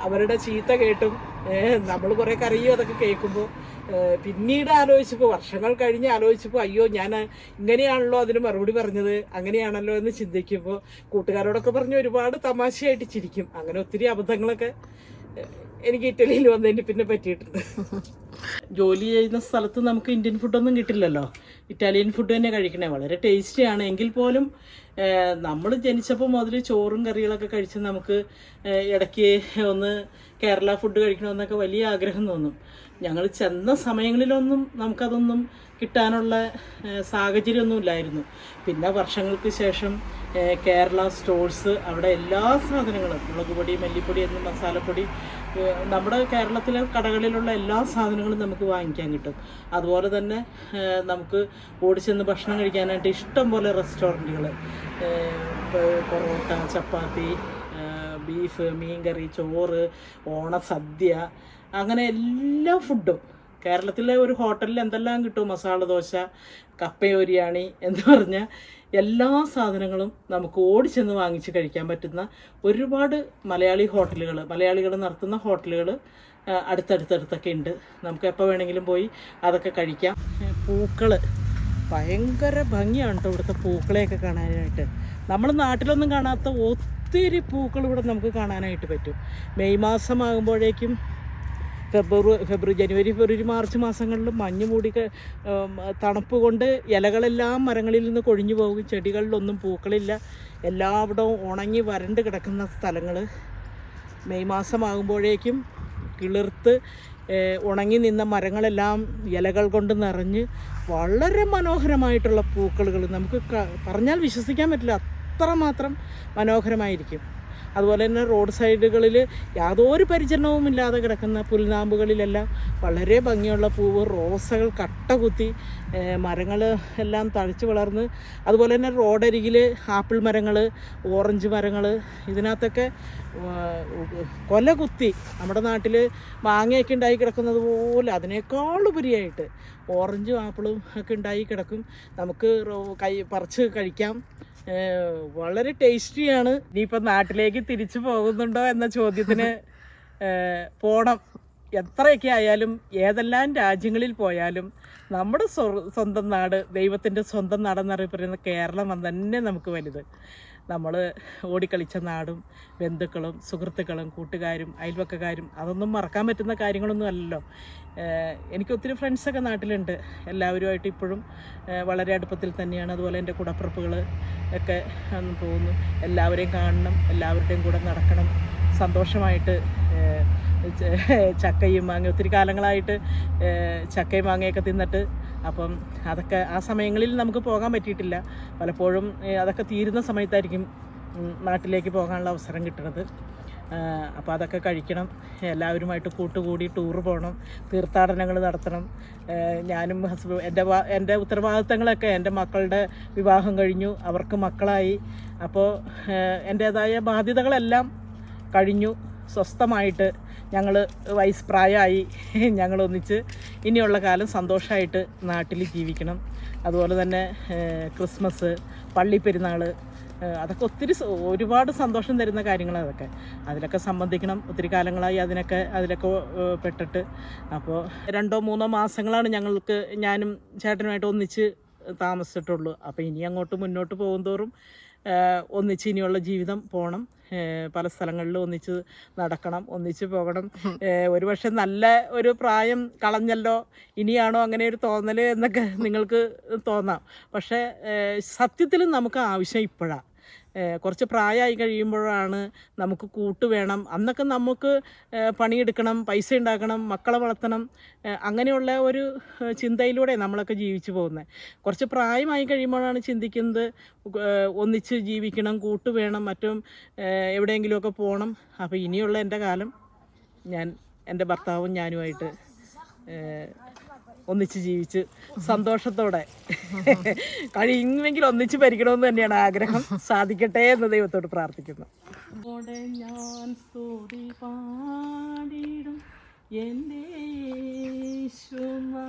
അവരുടെ ചീത്ത കേട്ടും നമ്മൾ കുറേ കരയും. അതൊക്കെ കേൾക്കുമ്പോൾ പിന്നീട് ആലോചിച്ചപ്പോൾ, വർഷങ്ങൾ കഴിഞ്ഞ് ആലോചിച്ചപ്പോൾ, അയ്യോ ഞാൻ ഇങ്ങനെയാണല്ലോ അതിന് മറുപടി പറഞ്ഞത്, അങ്ങനെയാണല്ലോ എന്ന് ചിന്തിക്കുമ്പോൾ കൂട്ടുകാരോടൊക്കെ പറഞ്ഞ് ഒരുപാട് തമാശയായിട്ട് ചിരിക്കും. അങ്ങനെ ഒത്തിരി അബദ്ധങ്ങളൊക്കെ എനിക്ക് ഇറ്റലിയിൽ വന്നതിന് പിന്നെ പറ്റിയിട്ടുണ്ട്. ജോലി ചെയ്യുന്ന സ്ഥലത്ത് നമുക്ക് ഇന്ത്യൻ ഫുഡൊന്നും കിട്ടില്ലല്ലോ, ഇറ്റാലിയൻ ഫുഡ് തന്നെ കഴിക്കണേ. വളരെ ടേസ്റ്റിയാണ്. എങ്കിൽ പോലും നമ്മൾ ജനിച്ചപ്പോൾ മുതൽ ചോറും കറികളൊക്കെ കഴിച്ച് നമുക്ക് ഇടയ്ക്ക് ഒന്ന് കേരള ഫുഡ് കഴിക്കണമെന്നൊക്കെ വലിയ ആഗ്രഹം തോന്നും. ഞങ്ങൾ ചെന്ന സമയങ്ങളിലൊന്നും നമുക്കതൊന്നും കിട്ടാനുള്ള സാഹചര്യമൊന്നും ഇല്ലായിരുന്നു. പിന്നെ വർഷങ്ങൾക്ക് ശേഷം കേരള സ്റ്റോഴ്സ്, അവിടെ എല്ലാ സാധനങ്ങളും മുളക് പൊടി, മല്ലിപ്പൊടി എന്നും മസാലപ്പൊടി, നമ്മുടെ കേരളത്തിലെ കടകളിലുള്ള എല്ലാ സാധനങ്ങളും നമുക്ക് വാങ്ങിക്കാൻ കിട്ടും. അതുപോലെ തന്നെ നമുക്ക് ഓടിച്ചെന്ന് ഭക്ഷണം കഴിക്കാനായിട്ട് ഇഷ്ടം പോലെ റെസ്റ്റോറൻറ്റുകൾ, പൊറോട്ട, ചപ്പാത്തി, ബീഫ്, മീൻകറി, ചോറ്, ഓണസദ്യ, അങ്ങനെ എല്ലാ ഫുഡും കേരളത്തിലെ ഒരു ഹോട്ടലിൽ എന്തെല്ലാം കിട്ടും, മസാല ദോശ, കപ്പയോരിയാണി എന്ന് പറഞ്ഞാൽ എല്ലാ സാധനങ്ങളും നമുക്ക് ഓടിച്ചെന്ന് വാങ്ങിച്ച് കഴിക്കാൻ പറ്റുന്ന ഒരുപാട് മലയാളികൾ നടത്തുന്ന ഹോട്ടലുകൾ അടുത്തടുത്തൊക്കെ ഉണ്ട്. നമുക്ക് എപ്പോൾ വേണമെങ്കിലും പോയി അതൊക്കെ കഴിക്കാം. പൂക്കൾ ഭയങ്കര ഭംഗിയാണ് കേട്ടോ ഇവിടുത്തെ പൂക്കളെയൊക്കെ കാണാനായിട്ട്. നമ്മൾ നാട്ടിലൊന്നും കാണാത്ത ഒത്തിരി പൂക്കൾ ഇവിടെ നമുക്ക് കാണാനായിട്ട് പറ്റും. മെയ് മാസമാകുമ്പോഴേക്കും ഫെബ്രുവരി, ജനുവരി, ഫെബ്രുവരി, മാർച്ച് മാസങ്ങളിൽ മഞ്ഞ് മൂടി തണുപ്പ് കൊണ്ട് ഇലകളെല്ലാം മരങ്ങളിൽ നിന്ന് കൊഴിഞ്ഞു പോകും. ചെടികളിലൊന്നും പൂക്കളില്ല. എല്ലായിടവും ഉണങ്ങി വരണ്ട് കിടക്കുന്ന സ്ഥലങ്ങൾ മെയ് മാസമാകുമ്പോഴേക്കും കിളിർത്ത് ഉണങ്ങി നിന്ന മരങ്ങളെല്ലാം ഇലകൾ കൊണ്ട് നിറഞ്ഞ് വളരെ മനോഹരമായിട്ടുള്ള പൂക്കളുകൾ നമുക്ക് പറഞ്ഞാൽ വിശ്വസിക്കാൻ പറ്റില്ല, അത്രമാത്രം മനോഹരമായിരിക്കും. അതുപോലെ തന്നെ റോഡ് സൈഡുകളിൽ യാതൊരു പരിചരണവും ഇല്ലാതെ കിടക്കുന്ന പുൽനാമ്പുകളിലെല്ലാം വളരെ ഭംഗിയുള്ള പൂവ്, റോസകൾ കട്ട കുത്തി, മരങ്ങൾ എല്ലാം തഴച്ച് വളർന്ന്, അതുപോലെ തന്നെ റോഡരികിൽ ആപ്പിൾ മരങ്ങൾ, ഓറഞ്ച് മരങ്ങൾ, ഇതിനകത്തൊക്കെ കൊല കുത്തി നമ്മുടെ നാട്ടിൽ മാങ്ങയൊക്കെ ഉണ്ടായി കിടക്കുന്നത് പോലെ അതിനേക്കാളുപരിയായിട്ട് ഓറഞ്ചും ആപ്പിളും ഒക്കെ ഉണ്ടായി കിടക്കും. നമുക്ക് പറിച്ച് കഴിക്കാം. വളരെ ടേസ്റ്റിയാണ്. ഇനിയിപ്പോൾ നാട്ടിലേക്ക് തിരിച്ചു പോകുന്നുണ്ടോ എന്ന ചോദ്യത്തിന് പോകണം. എത്രയൊക്കെ ആയാലും ഏതെല്ലാം രാജ്യങ്ങളിൽ പോയാലും നമ്മുടെ സ്വന്തം നാട്, ദൈവത്തിൻ്റെ സ്വന്തം നാടെന്നറിയപ്പെടുന്ന കേരളം തന്നെ നമുക്ക് വലുത്. നമ്മൾ ഓടിക്കളിച്ച നാടും ബന്ധുക്കളും സുഹൃത്തുക്കളും കൂട്ടുകാരും അയൽവക്കക്കാരും അതൊന്നും മറക്കാൻ പറ്റുന്ന കാര്യങ്ങളൊന്നും അല്ലല്ലോ. എനിക്ക് ഒത്തിരി ഫ്രണ്ട്സൊക്കെ നാട്ടിലുണ്ട്. എല്ലാവരുമായിട്ട് ഇപ്പോഴും വളരെ അടുപ്പത്തിൽ തന്നെയാണ്. അതുപോലെ എൻ്റെ കൂടപ്പിറപ്പുകൾ ഒക്കെ പോകുന്നു. എല്ലാവരെയും കാണണം, എല്ലാവരുടെയും കൂടെ നടക്കണം, സന്തോഷമായിട്ട് ചക്കയും മാങ്ങ ഒത്തിരി കാലങ്ങളായിട്ട് ചക്കയും മാങ്ങയൊക്കെ തിന്നിട്ട്. അപ്പം അതൊക്കെ ആ സമയങ്ങളിൽ നമുക്ക് പോകാൻ പറ്റിയിട്ടില്ല. പലപ്പോഴും അതൊക്കെ തീരുന്ന സമയത്തായിരിക്കും നാട്ടിലേക്ക് പോകാനുള്ള അവസരം കിട്ടുന്നത്. അപ്പോൾ അതൊക്കെ കഴിക്കണം. എല്ലാവരുമായിട്ട് കൂട്ടുകൂടി ടൂറ് പോകണം, തീർത്ഥാടനങ്ങൾ നടത്തണം. ഞാനും എൻ്റെ ഉത്തരവാദിത്തങ്ങളൊക്കെ, എൻ്റെ മക്കളുടെ വിവാഹം കഴിഞ്ഞു, അവർക്ക് മക്കളായി. അപ്പോൾ എൻ്റേതായ ബാധ്യതകളെല്ലാം കഴിഞ്ഞു. സ്വസ്ഥമായിട്ട് ഞങ്ങൾ പ്രായമായി ഞങ്ങളൊന്നിച്ച് ഇനിയുള്ള കാലം സന്തോഷമായിട്ട് നാട്ടിൽ ജീവിക്കണം. അതുപോലെ തന്നെ ക്രിസ്മസ്, പള്ളിപ്പെരുന്നാൾ, അതൊക്കെ ഒരുപാട് സന്തോഷം തരുന്ന കാര്യങ്ങളാണ് അതൊക്കെ. അതിലൊക്കെ സംബന്ധിക്കണം. ഒത്തിരി കാലങ്ങളായി അതിലൊക്കെ പെട്ടിട്ട്. അപ്പോൾ 2-3 മാസങ്ങളാണ് ഞങ്ങൾക്ക് ഞാനും ചേട്ടനുമായിട്ട് ഒന്നിച്ച് താമസിച്ചിട്ടുള്ളൂ. അപ്പോൾ ഇനി അങ്ങോട്ട് മുന്നോട്ട് പോകുന്തോറും ഒന്നിച്ച് ഇനിയുള്ള ജീവിതം പോകണം. പല സ്ഥലങ്ങളിലും ഒന്നിച്ച് നടക്കണം, ഒന്നിച്ച് പോകണം. ഒരുപക്ഷെ നല്ല ഒരു പ്രായം കളഞ്ഞല്ലോ, ഇനിയാണോ അങ്ങനെ ഒരു തോന്നൽ എന്നൊക്കെ നിങ്ങൾക്ക് തോന്നാം. പക്ഷേ സത്യത്തിൽ നമുക്ക് ആവശ്യം ഇപ്പോഴാണ്. കുറച്ച് പ്രായമായി കഴിയുമ്പോഴാണ് നമുക്ക് കൂട്ട് വേണം. അന്നൊക്കെ നമുക്ക് പണിയെടുക്കണം, പൈസ ഉണ്ടാക്കണം, മക്കളെ വളർത്തണം, അങ്ങനെയുള്ള ഒരു ചിന്തയിലൂടെ നമ്മളൊക്കെ ജീവിച്ചു പോകുന്നത്. കുറച്ച് പ്രായമായി കഴിയുമ്പോഴാണ് ചിന്തിക്കുന്നത് ഒന്നിച്ച് ജീവിക്കണം, കൂട്ട് വേണം, മറ്റും എവിടെയെങ്കിലുമൊക്കെ പോകണം. അപ്പോൾ ഇനിയുള്ള എൻ്റെ കാലം ഞാൻ എൻ്റെ ഭർത്താവും ഞാനുമായിട്ട് ഒന്നിച്ച് ജീവിച്ച് സന്തോഷത്തോടെ കഴിയുമെങ്കിൽ ഒന്നിച്ച് ഭരിക്കണമെന്ന് തന്നെയാണ് ആഗ്രഹം. സാധിക്കട്ടെ എന്ന് ദൈവത്തോട് പ്രാർത്ഥിക്കുന്നു. ഞാൻ സ്തുതി പാടിടും എൻ്റെ യേശുനാഥ.